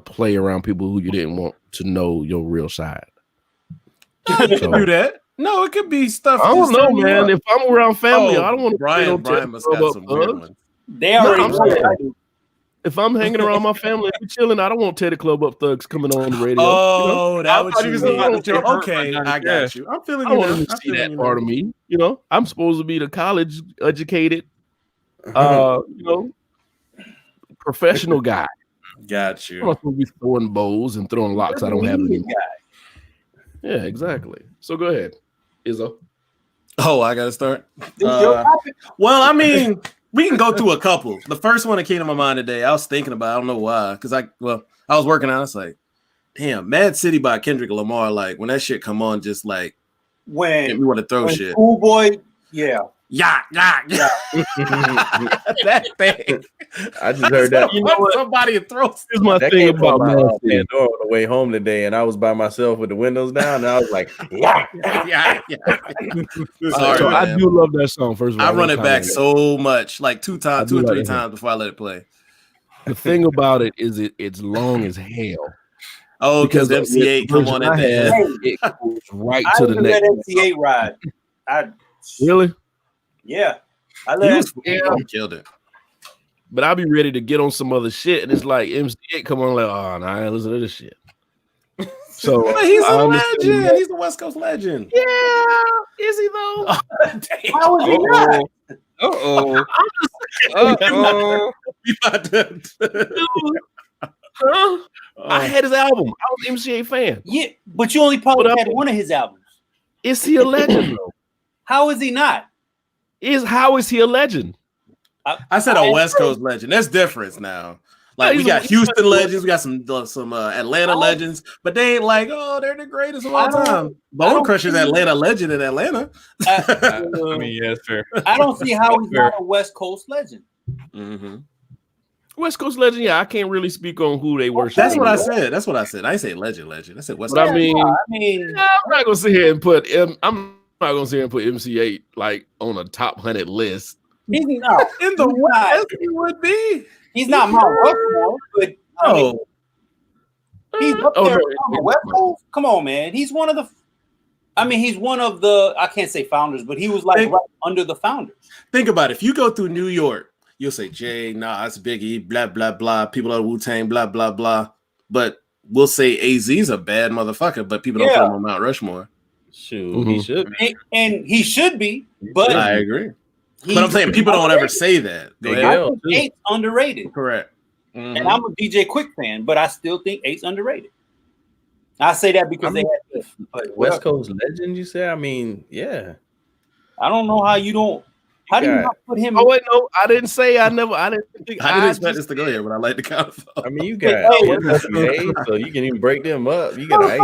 play around people who you didn't want to know your real side. You can do that. No, it could be stuff. I don't know, man. If I'm around family, I don't want to. Brian must got some weird ones. They already. If I'm hanging around my family and chilling, I don't want Teddy Club Up Thugs coming on the radio. Oh, that was okay. I got you. I'm feeling. I want to see that part of me. You know, I'm supposed to be the college educated, professional guy. Got you. I'm not supposed to be throwing bows and throwing locks. I don't have any. Yeah, exactly. So go ahead, Izzo. Oh, I gotta start. Well, I mean, we can go through a couple. The first one that came to my mind today, I was thinking about. I don't know why, because I was working out. It's like, damn, Mad City by Kendrick Lamar. Like when that shit come on, just like when we want to throw shit. Schoolboy, yeah. That thing. I just heard that. Somebody throws. Here's my thing about Pandora on the way home today, and I was by myself with the windows down, and I was like, yeah. Sorry, so I do love that song. First of all, I run it back so much, like 2 or 3 times before I let it play. The thing about it is it's long as hell. Oh, because MC8 come on at the end. It goes right to the next. MC8 ride. Really? Yeah, I let he killed it. But I'll be ready to get on some other shit, and it's like MC8 come on, like, oh, nah, I ain't listen to this shit. So he's a legend. He's a West Coast legend. Yeah, is he though? How is he not? I had his album. I was an MC8 fan. Yeah, but you only probably had one of his albums. Is he a legend though? How is he not? How is he a legend? I said a West Coast legend. There's difference now. Like we got Houston legends, we got some Atlanta legends, but they ain't like, oh, they're the greatest of all time. Bone Crusher's Atlanta legend in Atlanta. I mean, yeah, that's fair. I don't see how he's not a West Coast legend. Mm-hmm. West Coast legend, yeah. I can't really speak on who they worship. That's what I said. That's what I said. I didn't say legend. I said West Coast. I mean, I'm not gonna sit here and put MC8 like on a top 100 list. He's not in the West. He would be. He's not Mount Rushmore, but he's up there on the West Coast. Come on, man. He's one of the. He's one of the. I can't say founders, but he was like right under the founders. Think about it. If you go through New York, you'll say Jay, Nas, Biggie, blah blah blah. People are Wu-Tang, blah blah blah. But we'll say AZ's a bad motherfucker, but people don't put him on Mount Rushmore. Shoot, he should be. And he should be, but I agree. But I'm saying people don't ever say that. I think 8's underrated. Correct. Mm-hmm. And I'm a DJ Quick fan, but I still think 8's underrated. I say that because they had this. West Coast legend, you say? I mean, yeah. I don't know how you don't. How do you not put him? Oh wait, no, I didn't say. I didn't expect this to go here, but I like the count. I mean, you got so you can even break them up. You got I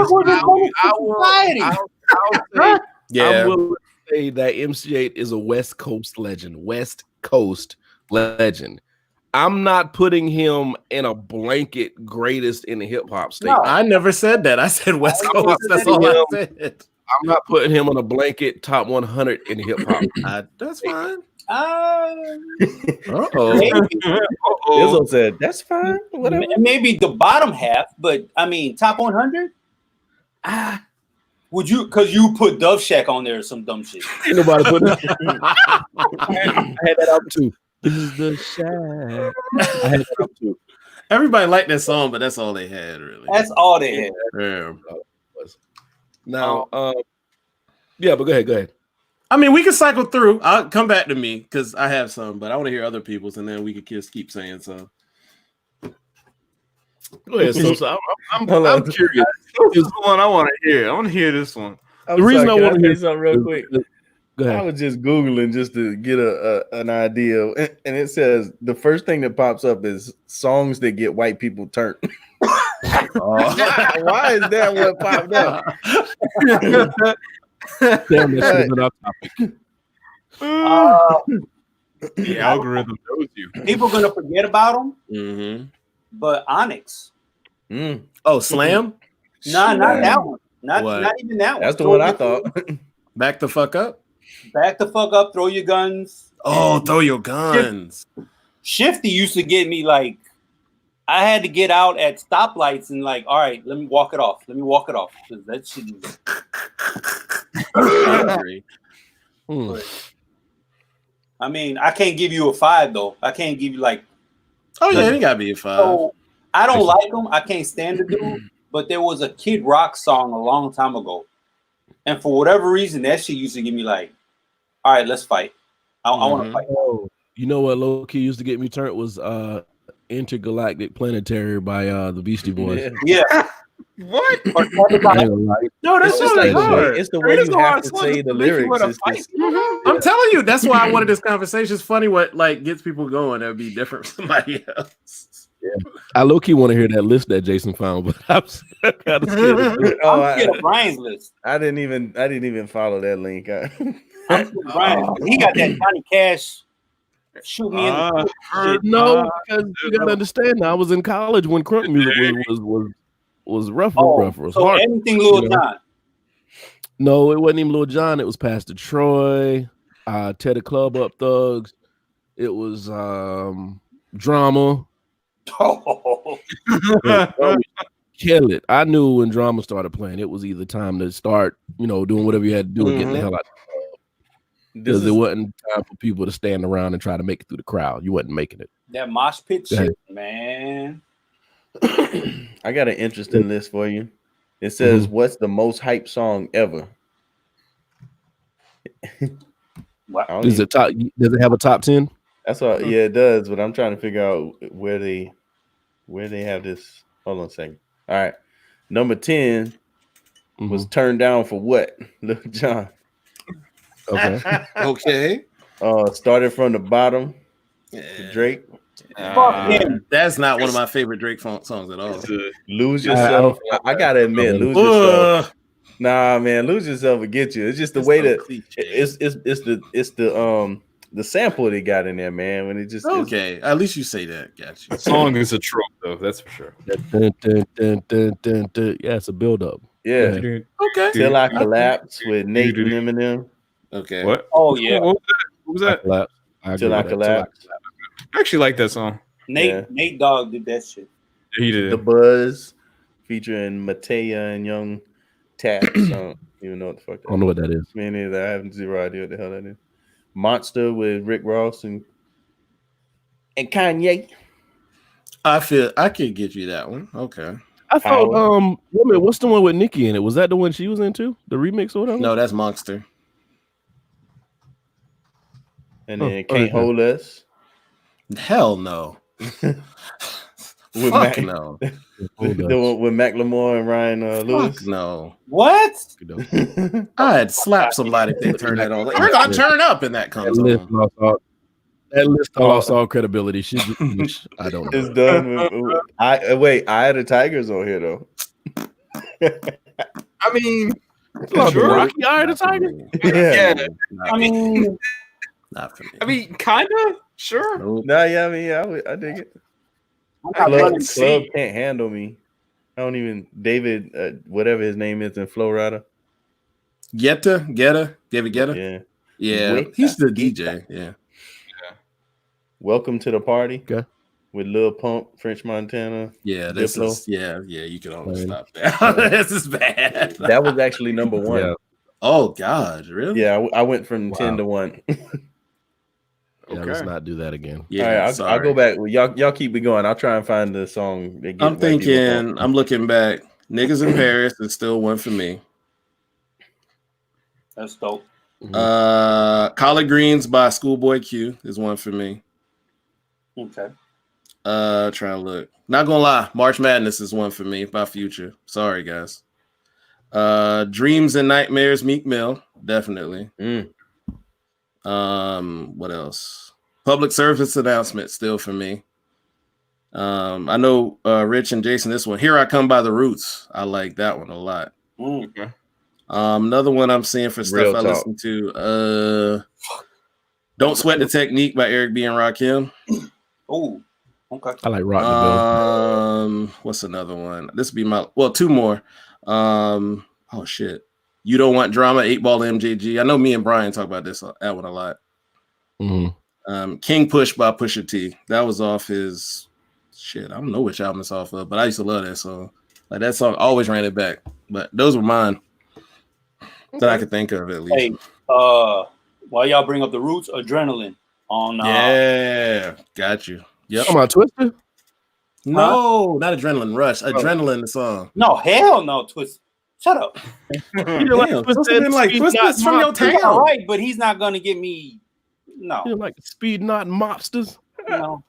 will say that MC8 is a West Coast legend. West Coast legend. I'm not putting him in a blanket greatest in the hip hop state. No, I never said that. I said West Coast. That's all I said. I'm not putting him on a blanket top 100 in hip hop. That's fine. Izzo said that's fine. Whatever. Maybe the bottom half, but I mean top 100. Would you? Because you put Dove Shack on there or some dumb shit. Ain't nobody put that. I had that out too. This is the Shack. I had that out too. Everybody liked that song, but that's all they had, really. That's all they had. Yeah. Now, yeah, but go ahead. I mean, we can cycle through. I'll come back to me because I have some, but I want to hear other people's, and then we could just keep saying some. Go ahead. So I'm curious. This is the one I want to hear. I want to hear this one. The reason I want to hear something real quick. Go ahead. I was just Googling just to get an idea, and it says the first thing that pops up is songs that get white people turned. Why is that what popped up? Damn, this is an off topic. The algorithm knows you. People are gonna forget about him. Mm-hmm. But Onyx, Oh, Slam. Nah, not that one. Not even that one. That's the one I thought. Back the fuck up. Back the fuck up. Throw your guns. Oh, throw your guns. Shifty used to get me like, I had to get out at stoplights and like, all right, let me walk it off. Because that shit was. I mean, I can't give you a 5 though. I can't give you like. Oh yeah, it gotta be a 5. So, I don't like him. I can't stand the dude. But there was a Kid Rock song a long time ago, and for whatever reason, that shit used to give me like, all right, let's fight. I want to fight. Oh, you know what low key used to get me turned was Intergalactic Planetary by the Beastie Boys. Yeah. What? No, that's It's not like hard. it's the way you have to say the lyrics. I'm telling you, that's why I wanted this conversation. It's funny what like gets people going. That would be different from somebody else. Yeah. I low key want to hear that list that Jason found, but I'm kind of scared. I'm scared of Brian's list. I didn't even follow that link. I'm scared of Brian. He got that Johnny Cash. Shoot me in the no, because you gotta understand. Now, I was in college when crunk music was rough. It was so hard. anything Lil Jon? No, it wasn't even Lil Jon. It was Pastor Troy, Tear the Club Up Thugs. It was Drama. Oh. Kill it. I knew when Drama started playing, it was either time to start, doing whatever you had to do and getting the hell out. Because it wasn't time for people to stand around and try to make it through the crowd. You wasn't making it. That mosh pit shit, man. I got an interesting list for you. It says, "What's the most hype song ever?" Does it have a top 10? That's all. Yeah, it does. But I'm trying to figure out where they have this. Hold on a second. All right, number 10 was Turned Down for What? Lil Jon. Okay. Okay. Started from the bottom. Drake. That's not one of my favorite Drake songs at all. Lose Yourself. I gotta admit, Lose Yourself. Nah, man, Lose Yourself will get you. It's just the way that it's the sample they got in there, man. When it just okay. At least you say that. Got you. The song is a trope, though. That's for sure. Yeah, it's a build up. Yeah. Okay. Till I Collapse with Nate and Eminem. Okay. What? Oh yeah. What was that? Till I Collapse. I actually like that song. Nate Dogg did that shit. He did. The Buzz featuring Matea and Young Tap. I don't even know what the fuck that is. I don't know what that is. Me neither. I have zero idea what the hell that is. Monster with Rick Ross and Kanye. I feel I could get you that one. Okay. I thought what's the one with Nicki in it? Was that the one she was in too? The remix or whatever? No, that's Monster. And then Can't Hold Us. Hell no. With no. The one with Macklemore and Ryan Lewis. Fuck no. What? I'd slap somebody if they turn that on. Like, we're gonna turn up and that comes on. That list lost all credibility. I don't know. It's done. Wait, I had the Tigers on here though. I mean, sure. Rocky Eye of the Tiger. Yeah. I mean, not for me. I mean, kinda. Sure. Nah, yeah, I mean, I dig it. Club Can't Handle Me. I don't even David, whatever his name is in Florida. Guetta. Yeah. He's the DJ. Yeah. Welcome to the Party. Okay. With Lil Pump, French Montana. Yeah, this is you can always stop that. This is bad. That was actually number 1. Yeah. Oh God, really? Yeah, I went from 10 to 1. Yeah, let's not do that again. Yeah, all right, I'll go back. Well, y'all keep it going. I'll try and find the song. I'm looking back. Niggas in Paris is still one for me. That's dope. Collard Greens by Schoolboy Q is one for me. Okay. Trying to look. Not gonna lie, March Madness is one for me by Future. Sorry, guys. Dreams and Nightmares, Meek Mill, definitely. What else? Public service announcement still for me. I know Rich and Jason, this one. Here I Come by the Roots. I like that one a lot. Okay. Another one I'm seeing for stuff I listen to. Don't Sweat the Technique by Eric B and Rakim. Oh. Okay. I like Rock the Bill. What's another one? This would be my two more. Oh shit. You Don't Want Drama, 8 Ball MJG. I know me and Brian talk about that one a lot. Mm-hmm. King Push by Pusha T. That was off his shit. I don't know which album it's off of, but I used to love that song. Like that song always ran it back. But those were mine that I could think of at least. Hey, while y'all bring up the Roots, Adrenaline on. Yeah, got you. Yep. Come on, Twister. No, not Adrenaline Rush. Adrenaline, the song. No, hell no, Twist. Shut up. Damn, Twister's from your He's all town. right, but he's not gonna get me. No, You like Speed Knot Mobsters? no.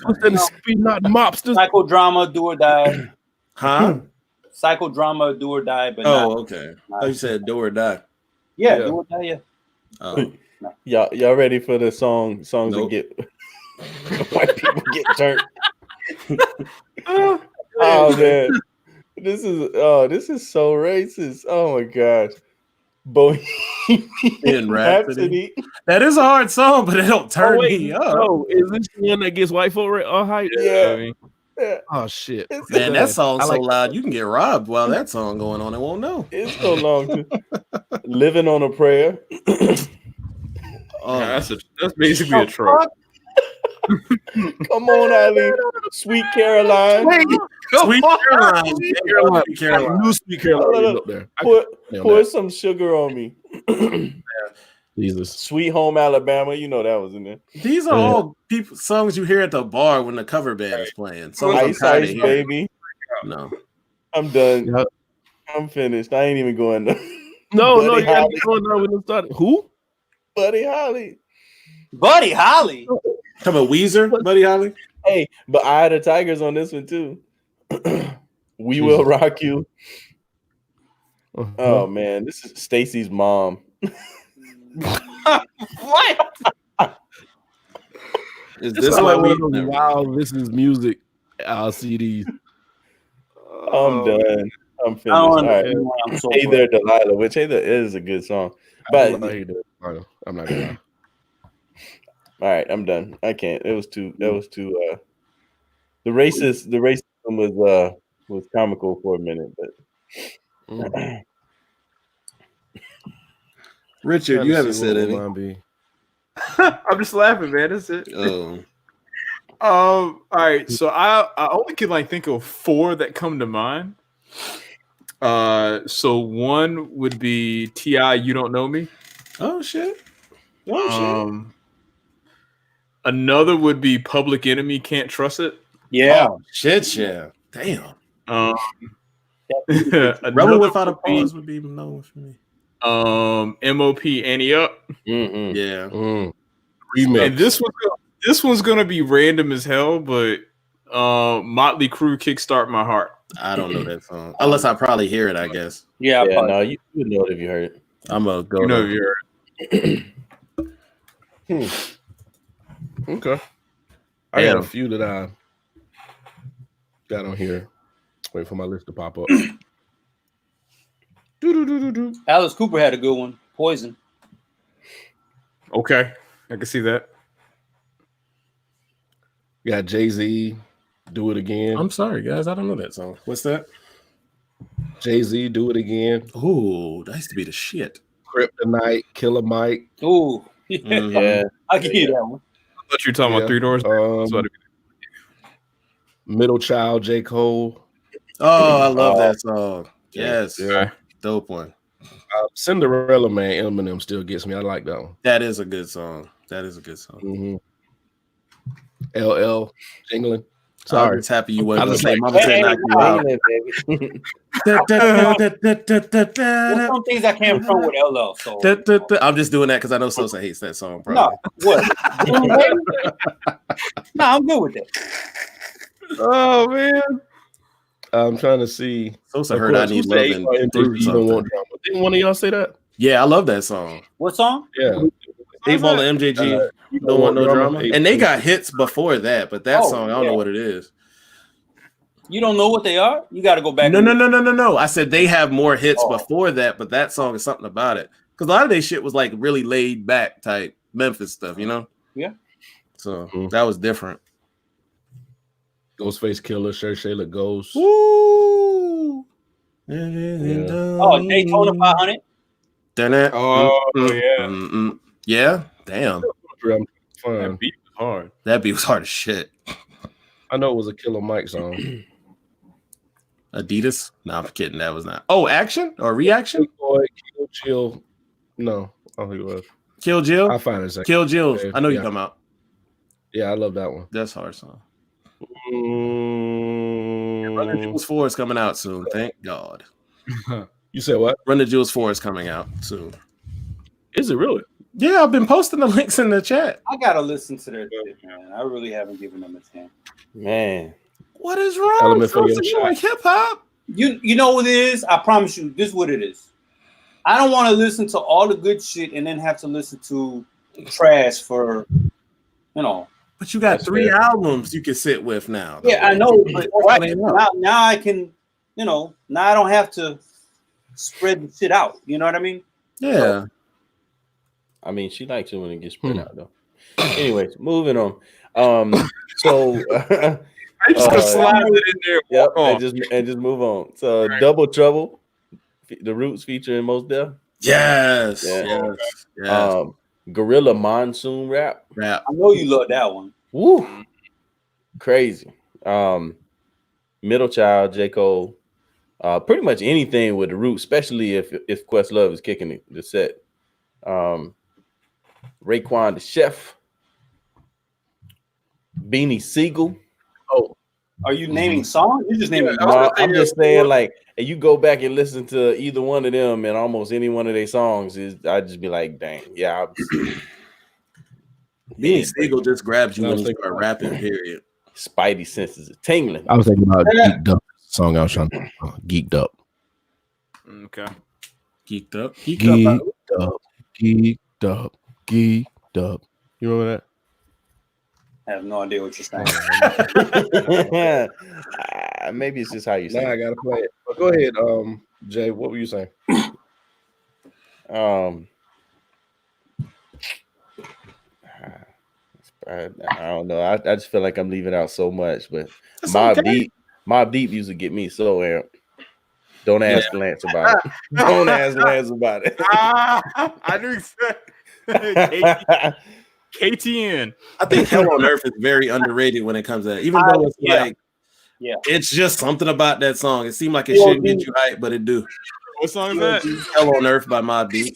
What's that? Speed Knot Mobsters? Psychodrama, Do or Die. Huh? Psychodrama, Do or Die. But Okay. I thought you said Do or Die. Yeah, Do or Die. Yeah. Oh. Y'all ready for the songs that get white people get turned? Oh man, this is so racist. Oh my gosh, Bohemian Rhapsody. That is a hard song, but it don't turn me up. No, is this the one that gets white folk hype? Yeah. Oh shit, Man, that song's so loud you can get robbed while that song going on and won't know. It's so long. Living on a Prayer. That's basically a troll. Come on, Ali. Sweet Caroline. Sweet Caroline. Sweet Caroline. New Sweet Caroline up there. Pour some sugar on me. Jesus. Sweet Home Alabama. You know that was in there. These are all songs you hear at the bar when the cover band is playing. Ice Ice Baby. No. I'm done. Yep. I'm finished. I ain't even going there. No, Buddy you gotta Holly. be going on when it started. Who? Buddy Holly. Buddy Holly. Come on, Weezer, Buddy Holly. Hey, but Eye of the Tigers on this one too. We Will Rock You. Oh man, this is Stacy's mom. What? Is This this is like what one of we? those wow, this is music CDs. I'm done. I'm finished. All right. I'm so Hey There, Delilah, which Hey There is a good song. But I'm not gonna lie. all right, I'm done. I can't. It was too. That was too. The racism was comical for a minute, but Richard, you haven't said any. I'm just laughing, man. That's it. Oh, All right. So I only can think of 4 that come to mind. So one would be T.I. You Don't Know Me. oh shit. Oh shit. Another would be Public Enemy, Can't Trust It. Yeah. Oh, shit, yeah. Damn. Another Without a would be, Pause would be known for me. MOP Annie Up. mm-mm. Yeah. Remix. And this one's gonna be random as hell, but Motley Crue Kickstart My Heart. I don't know that song. Unless I probably hear it, I guess. Yeah. Yeah, no, you would know it if you heard it. I'm gonna go. You know, there. you're Okay. I got a few that I got on here. Wait for my list to pop up. Alice Cooper had a good one. Poison. okay. I can see that. You got Jay-Z, Do It Again. I'm sorry, guys. I don't know that song. What's that? Jay-Z, Do It Again. Oh, that used to be the shit. Kryptonite, Killer Mike. Ooh. Yeah, I'll give you that one. I thought you were talking about 3 Doors. That's what Middle Child, J. Cole. Oh, I love that song. Yes. Yeah. Dope one. Cinderella Man, Eminem still gets me. I like that one. That is a good song. Mm-hmm. LL, Jingling. Sorry. Sorry. I'm just happy you went I to was say like, Mama said knock you out. There's some things I can't front with LL. So I'm just doing that because I know Sosa hates that song. Probably. no, what? No, I'm good with that. Oh man. I'm trying to see. Sosa heard I Need Love and Didn't one of y'all say that? Yeah, I love that song. What song? Yeah. 8 Ball of MJG. Don't Want No Drama. And they got hits before that, but that song, I don't know what it is. You don't know what they are? You got to go back. No. I said they have more hits before that, but that song is something about it. Because a lot of their shit was like really laid back type Memphis stuff, you know? Yeah. So that was different. Ghostface Killer, Shayla Ghost. Woo! Yeah. Oh, Daytona 500. Oh, Yeah. Damn. I'm that fine. beat was hard. That beat was hard as shit. I know it was a Killer Mike song. Adidas? No, I'm kidding. That was not. Oh, Action or Reaction? Big Boy, Kill Chill. No, I don't think it was. Kill Jill? I'll find it in a second. Kill Jill. I know you Yeah. come out. Yeah, I love that one. That's a hard song. Run the Mm, Jewels 4 is coming out soon. Thank God. you said what? Run the Jewels 4 is coming out soon. Is it really? Yeah, I've been posting the links in the chat. I gotta listen to their shit, man. I really haven't given them a chance. Man, What is wrong? Element for your So you shot. like hip hop? You know what it is? I promise you, this is what it is. I don't want to listen to all the good shit and then have to listen to trash for, But you got That's 3 fair. albums you can sit with now. Yeah, I know. But right, They know. now I can, now I don't have to spread the shit out. You know what I mean? Yeah. I mean, she likes it when it gets spread out, though. Anyways, moving on. So I just gonna slide it in there. yep, Walk and on. just move on. So Right. Double Trouble, the Roots featuring Mos Def. Yes. Yeah. Yes. Gorilla Monsoon Rap. Rap. I know you love that one. Woo, crazy. Middle Child, J. Cole, pretty much anything with the Roots, especially if Questlove is kicking the set. Raekwon the Chef, Beanie Siegel. Oh, Are you naming songs? You're just naming. No, I'm just saying, like, and you go back and listen to either one of them and almost any one of their songs, I just be like, dang, yeah. Beanie Siegel just grabs you I when was you thinking start rapping, period. Spidey senses are tingling. I was thinking about Geeked Up song. I was trying to Geeked Up. Okay. Geeked up. Geeked Up. Geeked Up. Geeked Up. You remember that? I have no idea what you're saying. Maybe it's just how you say Now I it. gotta play it. But go ahead, Jay. What were you saying? I don't know. I just feel like I'm leaving out so much, but That's Mobb Deep used to get me so amped. Don't ask Lance about it. Don't ask Lance about it. I knew exactly. KTN. I think Hell on Earth is very underrated when it comes to that. Even though it's it's just something about that song. It seemed like it shouldn't get you hyped, but it do. What song is that? Hell on Earth by Mobb Deep.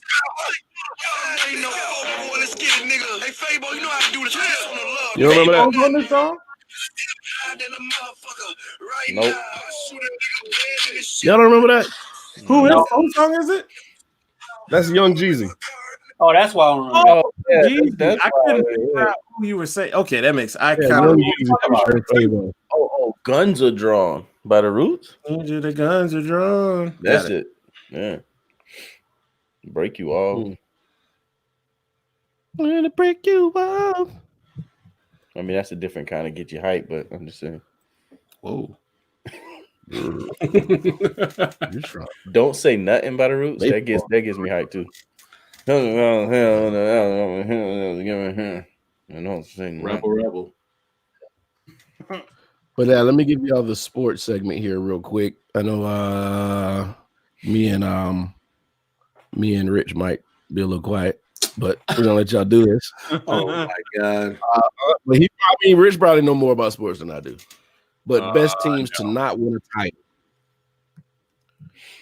You remember that? On this song? Nope. Y'all don't remember that? Whose song is it? That's Young Jeezy. Oh, that's why I don't remember. Oh, yeah, Jeezy. that's I why, couldn't yeah. figure out who you were saying. Okay, that makes I Yeah, kind Young of Jeezy featuring Quavo. Oh, Guns Are Drawn by the Roots. the guns are drawn. That's Got it. Yeah. Break you off. I'm gonna break you off. I mean, that's a different kind of get you hype, but I'm just saying. Whoa. You're strong. Don't say nothing by the Roots. That gets me hyped too. I don't say nothing. Rebel. But let me give y'all the sports segment here real quick. I know me and Rich might be a little quiet, but we're gonna let y'all do this. Oh my god. But Rich probably know more about sports than I do. But best teams to not win a title.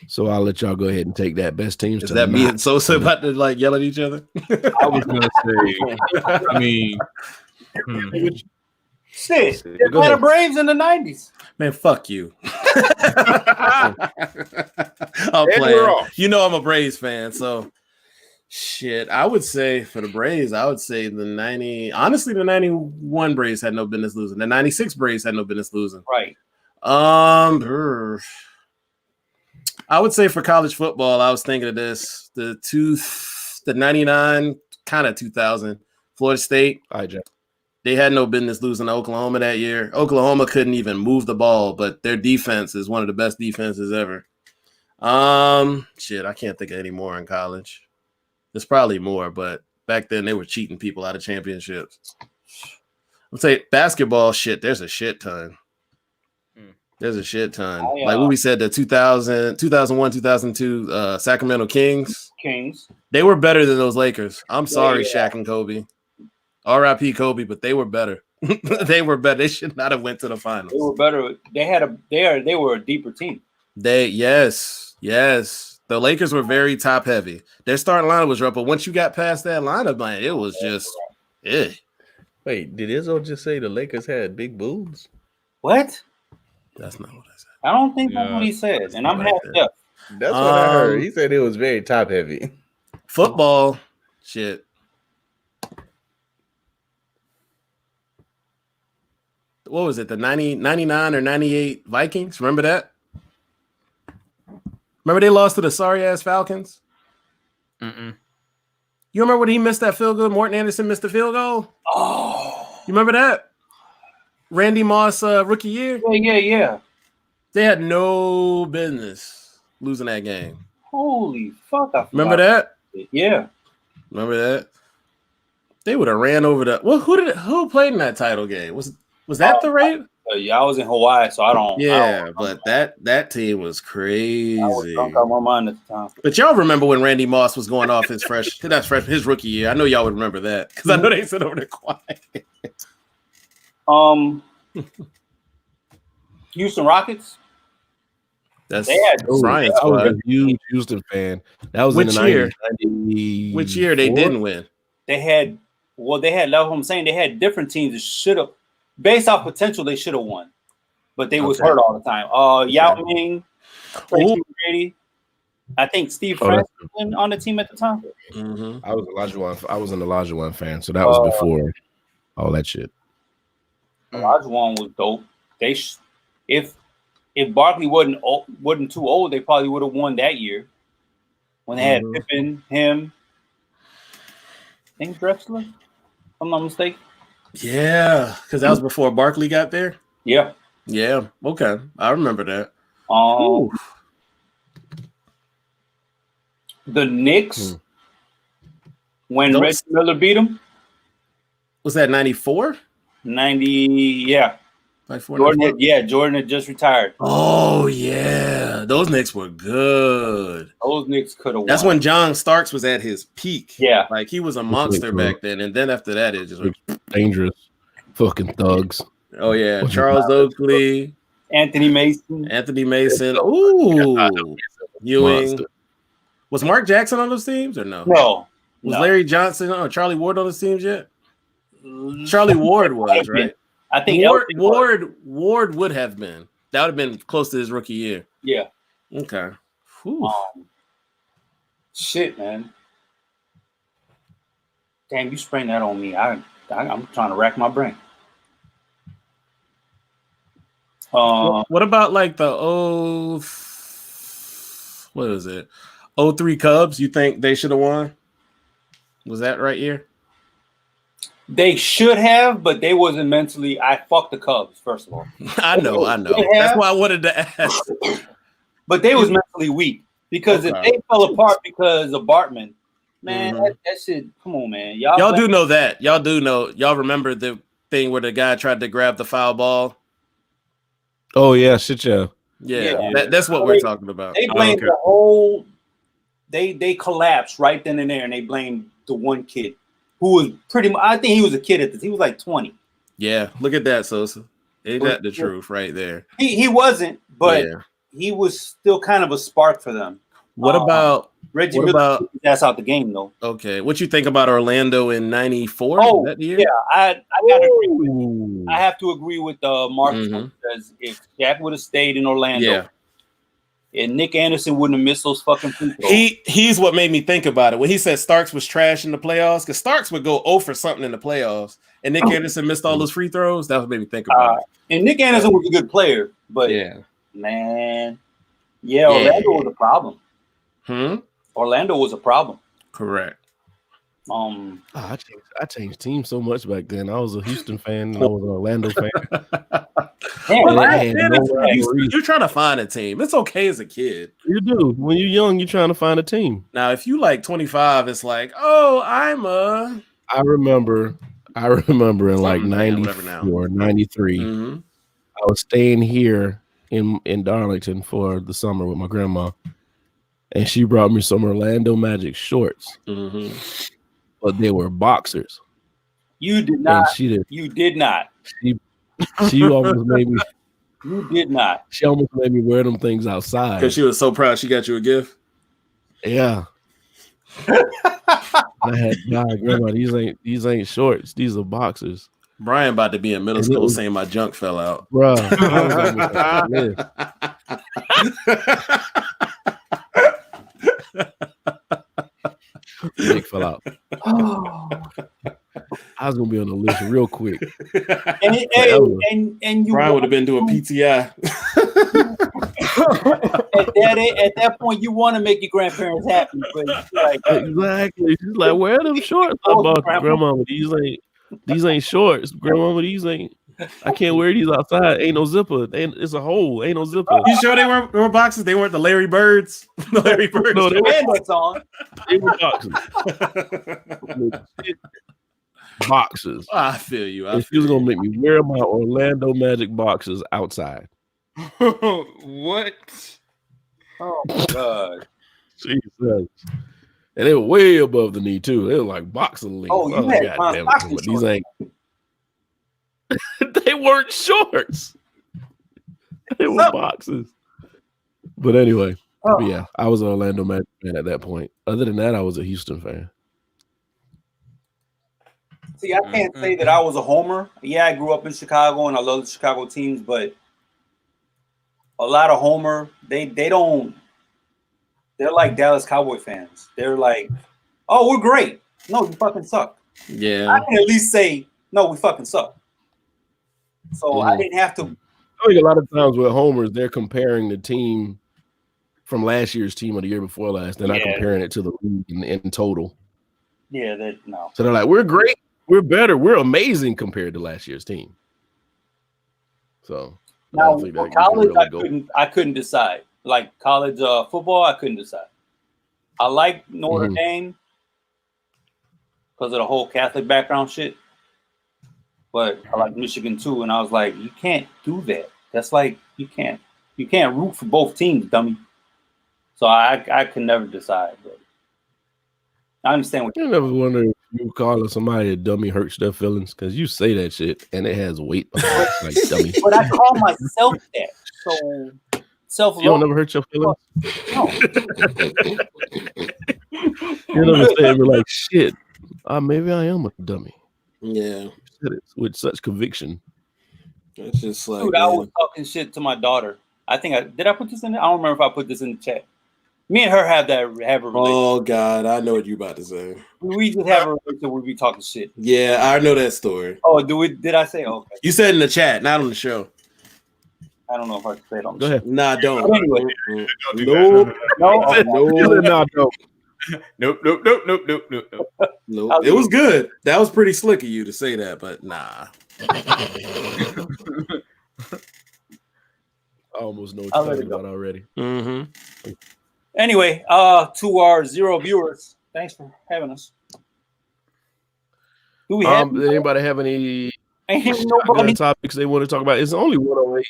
So I'll let y'all go ahead and take that. Best teams Is to that not me and Sosa about to like yell at each other? I was gonna say. I mean, Shit, Go Atlanta ahead. Braves in the 90s. Man, fuck you. I'll play we're it. off. You know I'm a Braves fan, so shit. I would say for the Braves, I would say the 91 Braves had no business losing. The 96 Braves had no business losing. Right. I would say for college football, I was thinking of this: the 99, kind of 2000, Florida State. All right, Jack. They had no business losing to Oklahoma that year. Oklahoma couldn't even move the ball, but their defense is one of the best defenses ever. Shit, I can't think of any more in college. There's probably more, but back then they were cheating people out of championships. I'll say basketball. Shit, there's a shit ton. There's a shit ton. Like what we said, the 2000, 2001, 2002 Sacramento Kings. They were better than those Lakers. I'm sorry, Shaq and Kobe. R.I.P. Kobe, but they were better. They were better. They should not have went to the finals. They were better. They were a deeper team. Yes. The Lakers were very top heavy. Their starting lineup was rough, but once you got past that lineup, man, it was just Wait, did Izzo just say the Lakers had big boobs? What? That's not what I said. I don't think that's what he said. And I'm half deaf. That's what I heard. He said it was very top heavy. Football shit. What was it? The 99 or 98 Vikings? Remember that? Remember they lost to the sorry-ass Falcons? Mm-mm. You remember when he missed that field goal? Morton Anderson missed the field goal? Oh. You remember that? Randy Moss rookie year? Yeah. They had no business losing that game. Holy fuck. Remember that? Yeah. Remember that? They would have ran over the... Well, who played in that title game? Was that the Ravens? Yeah, I was in Hawaii, so I don't. Yeah, but that team was crazy. I was drunk out my mind at the time. But y'all remember when Randy Moss was going off his his rookie year? I know y'all would remember that because I know they said over there quiet. Houston Rockets. That's they had Brian. I was a huge Houston fan. That was which in the year? 90s, Which year they didn't win? They had. That's what I'm saying. They had different teams that should have. Based off potential, they should have won, but they was hurt all the time. Yao Ming, Tracy Brady, I think Steve Francis was on the team at the time. Mm-hmm. I was an Olajuwon fan, so that was before all that shit. Olajuwon was dope. If Barkley wasn't too old, they probably would have won that year when they had Pippen, him, I think Drexler, if I'm not mistaken. Yeah, because that was before Barkley got there. Yeah. Okay, I remember that. The Knicks when Reggie Miller beat them. Was that 94? 90, yeah. 94, Jordan had just retired. Oh yeah, those Knicks were good. Those Knicks could have won. That's when John Starks was at his peak. Yeah, like he was a monster back then, and then after that, it just went dangerous, fucking thugs. Oh yeah, Charles Oakley, Anthony Mason. Ooh, Ewing. Was Mark Jackson on those teams or no? No. Was Larry Johnson or Charlie Ward on those teams yet? Charlie Ward was, right? I think Ward would have been. That would have been close to his rookie year. Yeah. Okay. Shit, man. Damn, you sprang that on me. I'm trying to rack my brain. What about like the what is it? 03 Cubs? You think they should have won? Was that right year? They should have, but they wasn't mentally. I fucked the Cubs, first of all. I know. That's why I wanted to ask. But they was mentally weak because if they fell apart because of Bartman, man, that shit. Come on, man. Y'all do know that. Y'all do know. Y'all remember the thing where the guy tried to grab the foul ball? Oh yeah, shit, yeah. That's what we're talking about. They blamed the whole. They collapsed right then and there, and they blamed the one kid who was pretty much. I think he was a kid at this. He was like 20. Yeah, look at that, Sosa. Ain't that the truth right there? He wasn't, but he was still kind of a spark for them. What about Reggie Miller? That's out the game though. Okay, what you think about Orlando in '94? Oh, that year? Yeah, I gotta agree with. I have to agree with Marcus because if Shaq would have stayed in Orlando, and Nick Anderson wouldn't have missed those fucking free throws. He's what made me think about it when he said Starks was trash in the playoffs because Starks would go 0 for something in the playoffs, and Nick Anderson missed all those free throws. That's what made me think about it. And Nick Anderson was a good player, but man, Orlando was a problem. Orlando was a problem. Correct. I changed teams so much back then. I was a Houston fan and I was an Orlando fan. You're trying to find a team. It's okay as a kid. You do. When you're young, you're trying to find a team. Now, if you like 25, it's like, I remember in like 94, 93. I was staying here in Darlington for the summer with my grandma, and she brought me some Orlando Magic shorts, but they were boxers. You did not. And she did. You did not. She almost made me. You did not. She almost made me wear them things outside because she was so proud she got you a gift. Yeah. I had grandma. These ain't shorts. These are boxers. Brian about to be in middle school saying my junk fell out. Bruh. I was Dick fell out. I was gonna be on the list real quick. And you Brian would have been doing PTI. At that point, you want to make your grandparents happy, but like, exactly. She's like, "Where are them shorts I bought grandma? These ain't shorts, grandma. These ain't. I can't wear these outside. Ain't no zipper. It's a hole. Ain't no zipper." You sure they were boxes? They weren't the Larry Birds. The Larry Birds. No, they were on. They were boxes. Boxes. I feel you. She was gonna make me wear my Orlando Magic boxes outside. What? Oh my god! Jesus. And they were way above the knee too. They were like boxing length. Oh, you had but these ain't. They weren't shorts. They were boxes. But anyway, yeah, I was an Orlando Magic fan at that point. Other than that, I was a Houston fan. See, I can't say that I was a homer. Yeah, I grew up in Chicago and I love the Chicago teams, but a lot of homer, they're like Dallas Cowboy fans. They're like, oh, we're great. No, you fucking suck. Yeah. I can at least say, no, we fucking suck. So I didn't have to. I think a lot of times with homers, they're comparing the team from last year's team or the year before last. They're not comparing it to the league in total. Yeah, no. So they're like, we're great. We're better. We're amazing compared to last year's team. So now for college, I couldn't decide. Like college football, I couldn't decide. I like Notre Dame because of the whole Catholic background shit, but I like Michigan too. And I was like, you can't do that. That's like you can't root for both teams, dummy. So I can never decide. But I understand what you never wonder if you calling somebody a dummy hurts their feelings because you say that shit and it has weight behind it, like dummy. But I call myself that. So self-love. You don't never hurt your feelings? No. You never say it like shit. Maybe I am a dummy. Yeah. You said it with such conviction. It's just like, dude, I was talking shit to my daughter. I think did I put this in there? I don't remember if I put this in the chat. Me and her have a relationship. Oh God, I know what you're about to say. We just have a relationship where we talking shit. Yeah, I know that story. Oh, did I say? Okay. You said in the chat, not on the show. I don't know if I said on the Go ahead. Nah, don't. But anyway, Nope. Nope. It was good. That was pretty slick of you to say that, but nah. I almost know what you're talking about already. Mm-hmm. Anyway, to our 0 viewers, thanks for having us. Do we have anybody have any nobody topics they want to talk about? It's only 108.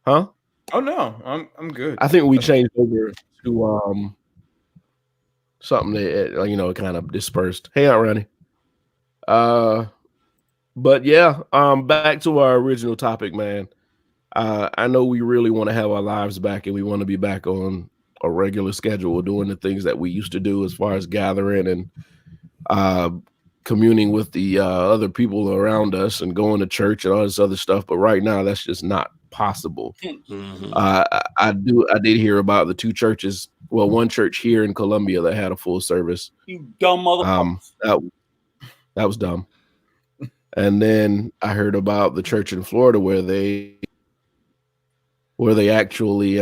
Huh? Oh no, I'm good. I think we changed over to something that kind of dispersed. Hey, out, Ronnie. But yeah, back to our original topic, man. I know we really want to have our lives back and we want to be back on a regular schedule doing the things that we used to do as far as gathering and communing with the other people around us and going to church and all this other stuff. But right now, that's just not possible. Mm-hmm. I did hear about the two churches. Well, one church here in Columbia that had a full service. You dumb motherfuckers. That was dumb. And then I heard about the church in Florida where they actually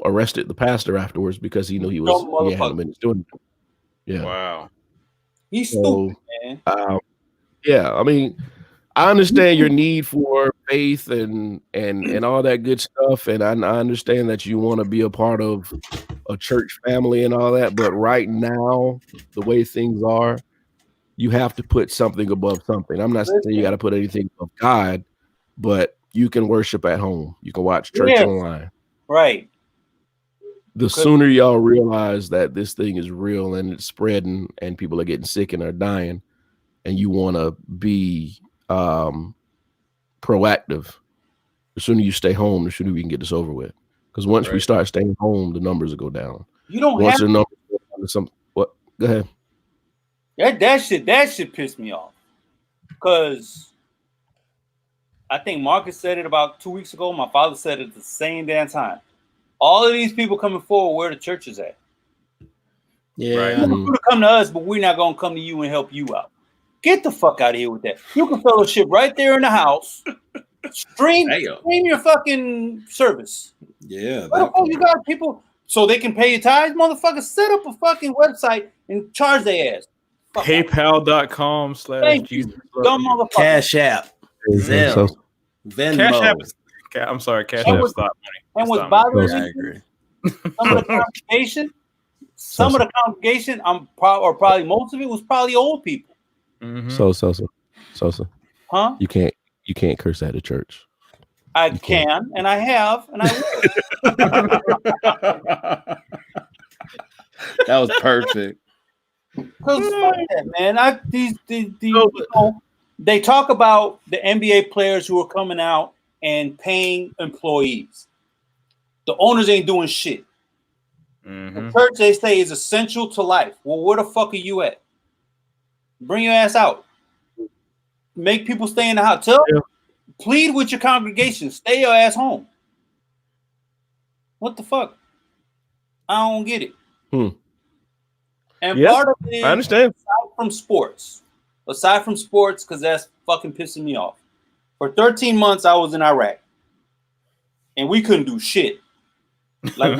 arrested the pastor afterwards because he knew he hadn't been doing it. Yeah. Wow. He's stupid, man. Yeah, I mean, I understand your need for faith and all that good stuff, and I understand that you want to be a part of a church family and all that. But right now, the way things are, you have to put something above something. I'm not saying you got to put anything above God, but you can worship at home. You can watch church online. Right. The sooner y'all realize that this thing is real and it's spreading and people are getting sick and are dying, and you want to be proactive, the sooner you stay home, the sooner we can get this over with. Because once we start staying home, the numbers will go down. You don't once have the numbers go down to some what? Go ahead. That shit pissed me off. Because I think Marcus said it about 2 weeks ago. My father said it at the same damn time. All of these people coming forward, where the church is at. Yeah. Right. You're going to come to us, but we're not going to come to you and help you out. Get the fuck out of here with that. You can fellowship right there in the house. Stream your fucking service. Yeah. What the fuck you got people so they can pay your tithes, motherfucker? Set up a fucking website and charge their ass. PayPal.com/Jesus. Dumb motherfucker. Cash App. Zelle. Venmo. Cash App is, I'm sorry, Cash App is stop money. And what's bothering I agree. Some of the congregation, probably most of it was probably old people. Mm-hmm. So. Huh? You can't curse at the church. I can, and I have, and I will. That was perfect. Because man, they talk about the NBA players who are coming out and paying employees. The owners ain't doing shit. Mm-hmm. The church, they say, is essential to life. Well, where the fuck are you at? Bring your ass out. Make people stay in the house. Plead with your congregation. Stay your ass home. What the fuck? I don't get it. And part of it is, I understand. Aside from sports, because that's fucking pissing me off. For 13 months, I was in Iraq. And we couldn't do shit. Like,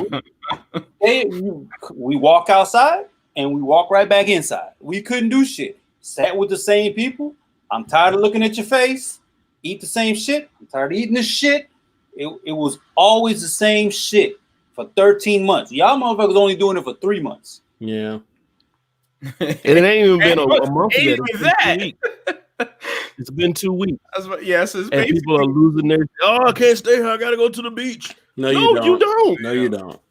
we walk outside and we walk right back inside. We couldn't do shit. Sat with the same people. I'm tired of looking at your face. Eat the same shit. I'm tired of eating this shit. It was always the same shit for 13 months. Y'all motherfuckers only doing it for 3 months. Yeah. And it ain't even been a month yet. It's been 2 weeks. Yes, and people are losing their. Oh, I can't stay here. I gotta go to the beach. No, you don't. No, you don't.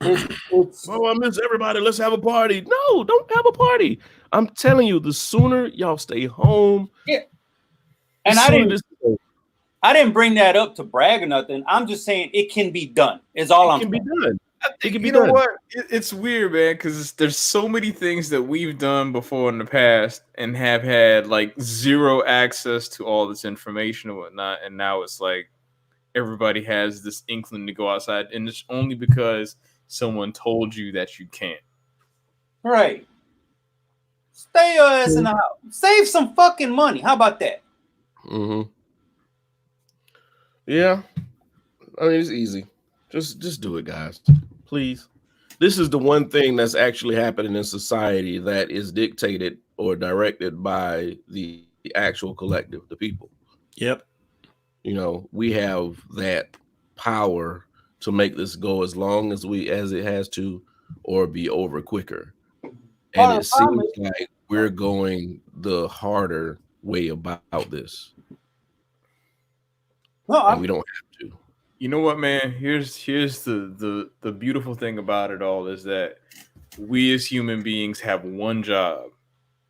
Oh, I miss everybody. Let's have a party. No, don't have a party. I'm telling you, the sooner y'all stay home. Yeah. And I didn't bring that up to brag or nothing. I'm just saying it can be done. It's all I'm saying. It can be done. It can be you done. know what? It's weird, man, because there's so many things that we've done before in the past and have had like zero access to all this information and whatnot. And now it's like everybody has this inkling to go outside. And it's only because someone told you that you can't. Right. Stay your ass in the house. Save some fucking money. How about that? Mm-hmm. Yeah. I mean, it's easy. Just do it, guys. Please. This is the one thing that's actually happening in society that is dictated or directed by the actual collective, the people. Yep. You know, we have that power to make this go as long as it has to, or be over quicker. And it seems like we're going the harder way about this. And we don't have to. You know what, man? Here's the beautiful thing about it all is that we as human beings have one job,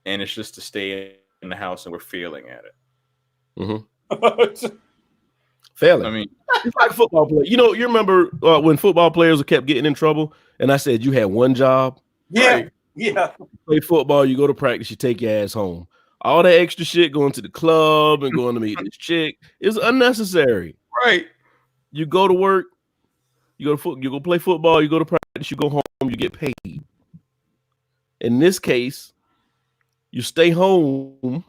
and it's just to stay in the house, and we're failing at it. Mm-hmm. Failing. I mean, it's like football players. You know, you remember when football players kept getting in trouble, and I said you had one job. Yeah, right? Yeah. You play football, you go to practice, you take your ass home. All that extra shit, going to the club and going to meet this chick, is unnecessary. Right. You go to work, you go play football, you go to practice, you go home, you get paid. In this case, you stay home,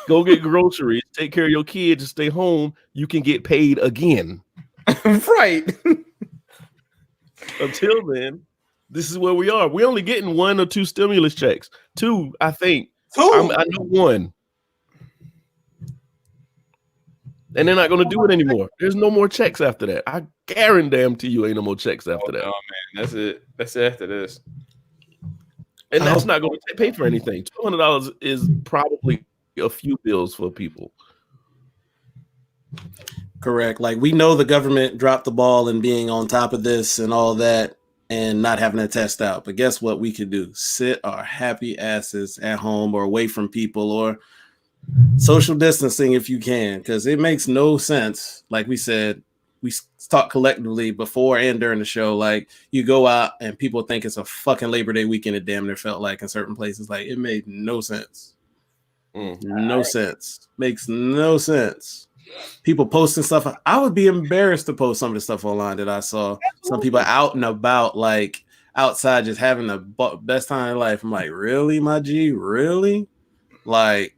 go get groceries, take care of your kids, stay home, you can get paid again. Right. Until then, this is where we are. We're only getting 1 or 2 stimulus checks. 2, I think. 2? I know 1. And they're not going to do it anymore. There's no more checks after that. I guarantee you ain't no more checks after that. Oh, man. That's it. That's it after this. And that's not going to pay for anything. $200 is probably a few bills for people. Correct. Like we know the government dropped the ball in being on top of this and all that and not having to test out. But guess what we could do? Sit our happy asses at home or away from people or social distancing if you can, because it makes no sense. Like we said, we talked collectively before and during the show. Like you go out and people think it's a fucking Labor Day weekend. It damn near felt like in certain places. Like it made no sense. No sense. Makes no sense. People posting stuff. I would be embarrassed to post some of the stuff online that I saw. Some people out and about, like outside, just having the best time of their life. I'm like, really, my G? Really? Like,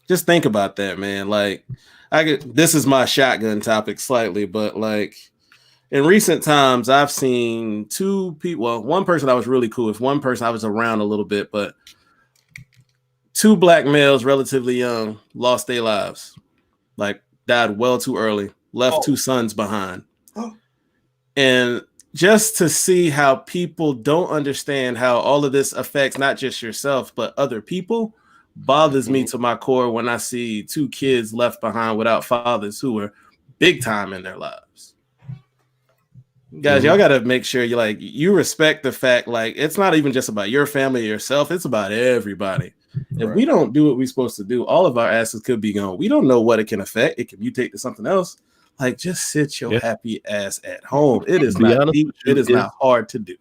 just think about that, man. Like, this is my shotgun topic slightly, but like in recent times, I've seen two people. Well, one person I was really cool with. One person I was around a little bit, but two black males, relatively young, lost their lives. Like died well too early, left two sons behind. And just to see how people don't understand how all of this affects not just yourself, but other people bothers me to my core when I see two kids left behind without fathers who were big time in their lives. Guys, y'all got to make sure you respect the fact, like, it's not even just about your family or yourself. It's about everybody. If we don't do what we're supposed to do, all of our asses could be gone. We don't know what it can affect. It can mutate to something else. Like, just sit your happy ass at home. It is not deep. It is not hard to do.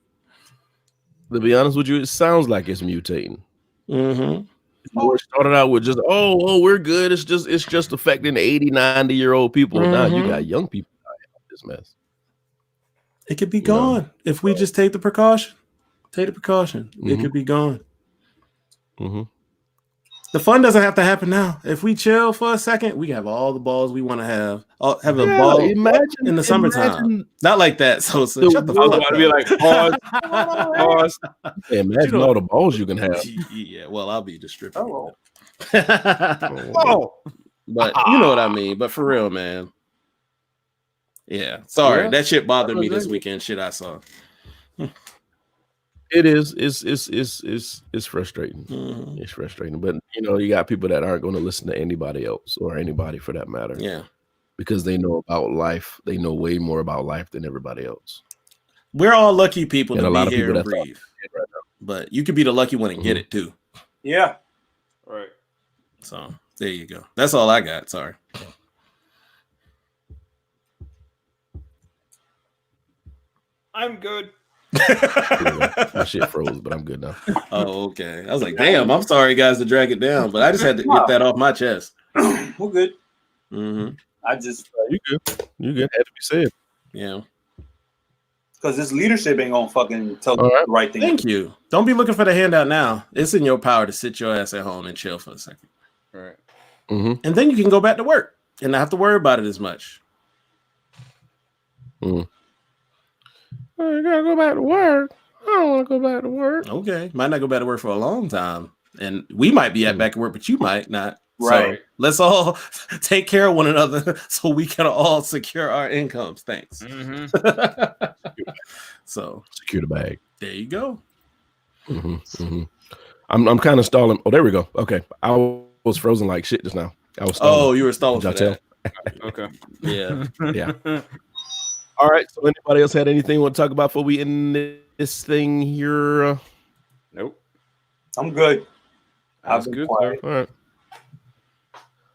To be honest with you, it sounds like it's mutating. It started out with just, we're good. It's just affecting 80, 90-year-old people. Now you got young people dying of this mess. It could be gone if we just take the precaution. Take the precaution. It could be gone. The fun doesn't have to happen now. If we chill for a second, we have all the balls we want to have. Have a ball in the summertime. Not like that. So shut the fuck up. Be like, pause. Yeah, imagine all the balls you can have. Yeah, well, I'll be distributing. But you know what I mean. But for real, man. Yeah, sorry. That shit bothered me this weekend. Shit I saw. It is. It's frustrating. It's frustrating. But you got people that aren't going to listen to anybody else or anybody for that matter. Yeah. Because they know about life. They know way more about life than everybody else. We're all lucky people to be here and breathe. Right now. But you could be the lucky one and get it too. Yeah. Right. So there you go. That's all I got. Sorry. I'm good. My shit froze, but I'm good now. Oh, okay. I was like, damn, I'm sorry, guys, to drag it down, but I just had to get that off my chest. We're good. I just you good. You good. Had to be said. Yeah. Because this leadership ain't gonna fucking tell the right thing. Thank you. Don't be looking for the handout now. It's in your power to sit your ass at home and chill for a second. All right. And then you can go back to work and not have to worry about it as much. I gotta go back to work. I don't want to go back to work. Okay. Might not go back to work for a long time. And we might be back at work, but you might not. Right. So let's all take care of one another so we can all secure our incomes. Thanks. So secure the bag. There you go. I'm kind of stalling. Oh, there we go. Okay. I was frozen like shit just now. I was stalling. Oh, you were stalling for that. Okay. Yeah. Yeah. All right. So anybody else had anything you want to talk about before we end this thing here? Nope. I'm good. That's good. All right.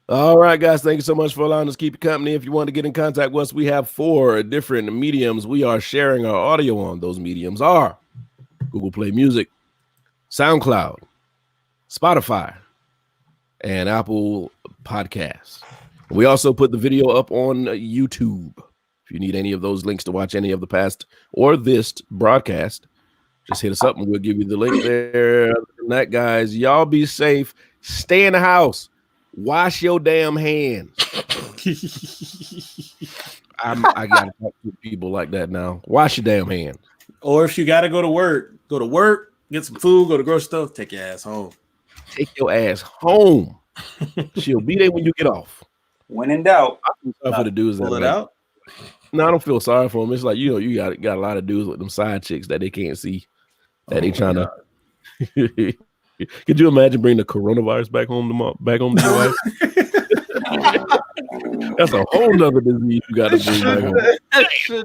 All right, guys. Thank you so much for allowing us to keep you company. If you want to get in contact with us, we have 4 different mediums we are sharing our audio on. Those mediums are Google Play Music, SoundCloud, Spotify, and Apple Podcasts. We also put the video up on YouTube. If you need any of those links to watch any of the past or this broadcast, just hit us up and we'll give you the link there. Other than that, guys, y'all be safe. Stay in the house. Wash your damn hands. I gotta talk to people like that now. Wash your damn hands. Or if you gotta go to work, get some food, go to grocery store, take your ass home. Take your ass home. She'll be there when you get off. When in doubt, I feel sorry for the dudes that pull it out. No, I don't feel sorry for them. It's like you got a lot of dudes with them side chicks that they can't see that they trying to. Could you imagine bringing the coronavirus back home to your wife? That's a whole nother disease you got to bring back home.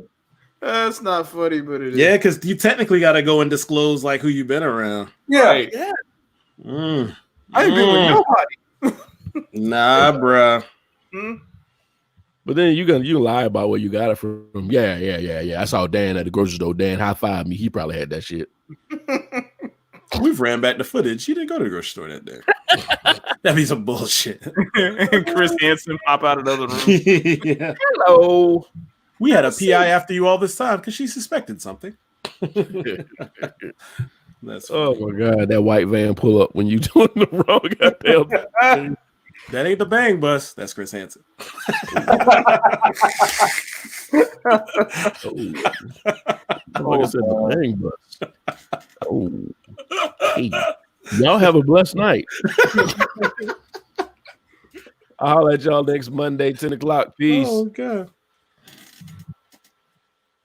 That's not funny, but it is. Yeah, because you technically got to go and disclose like who you've been around. Yeah. Right. Yeah. Mm. I ain't been with nobody. Nah, bruh. But then you lie about where you got it from. Yeah. I saw Dan at the grocery store. Dan high-fived me. He probably had that shit. We've ran back the footage. He didn't go to the grocery store that day. That'd be some bullshit. And Chris Hansen pop out of another room. Yeah. Hello. We had a PI after you all this time because she suspected something. That's Oh my god, that white van pull up when you doing the wrong goddamn thing. That ain't the bang bus. That's Chris Hansen. Like I said, the bang bus. Oh, hey. Y'all have a blessed night. I'll holler at y'all next Monday, 10 o'clock. Peace. Oh god.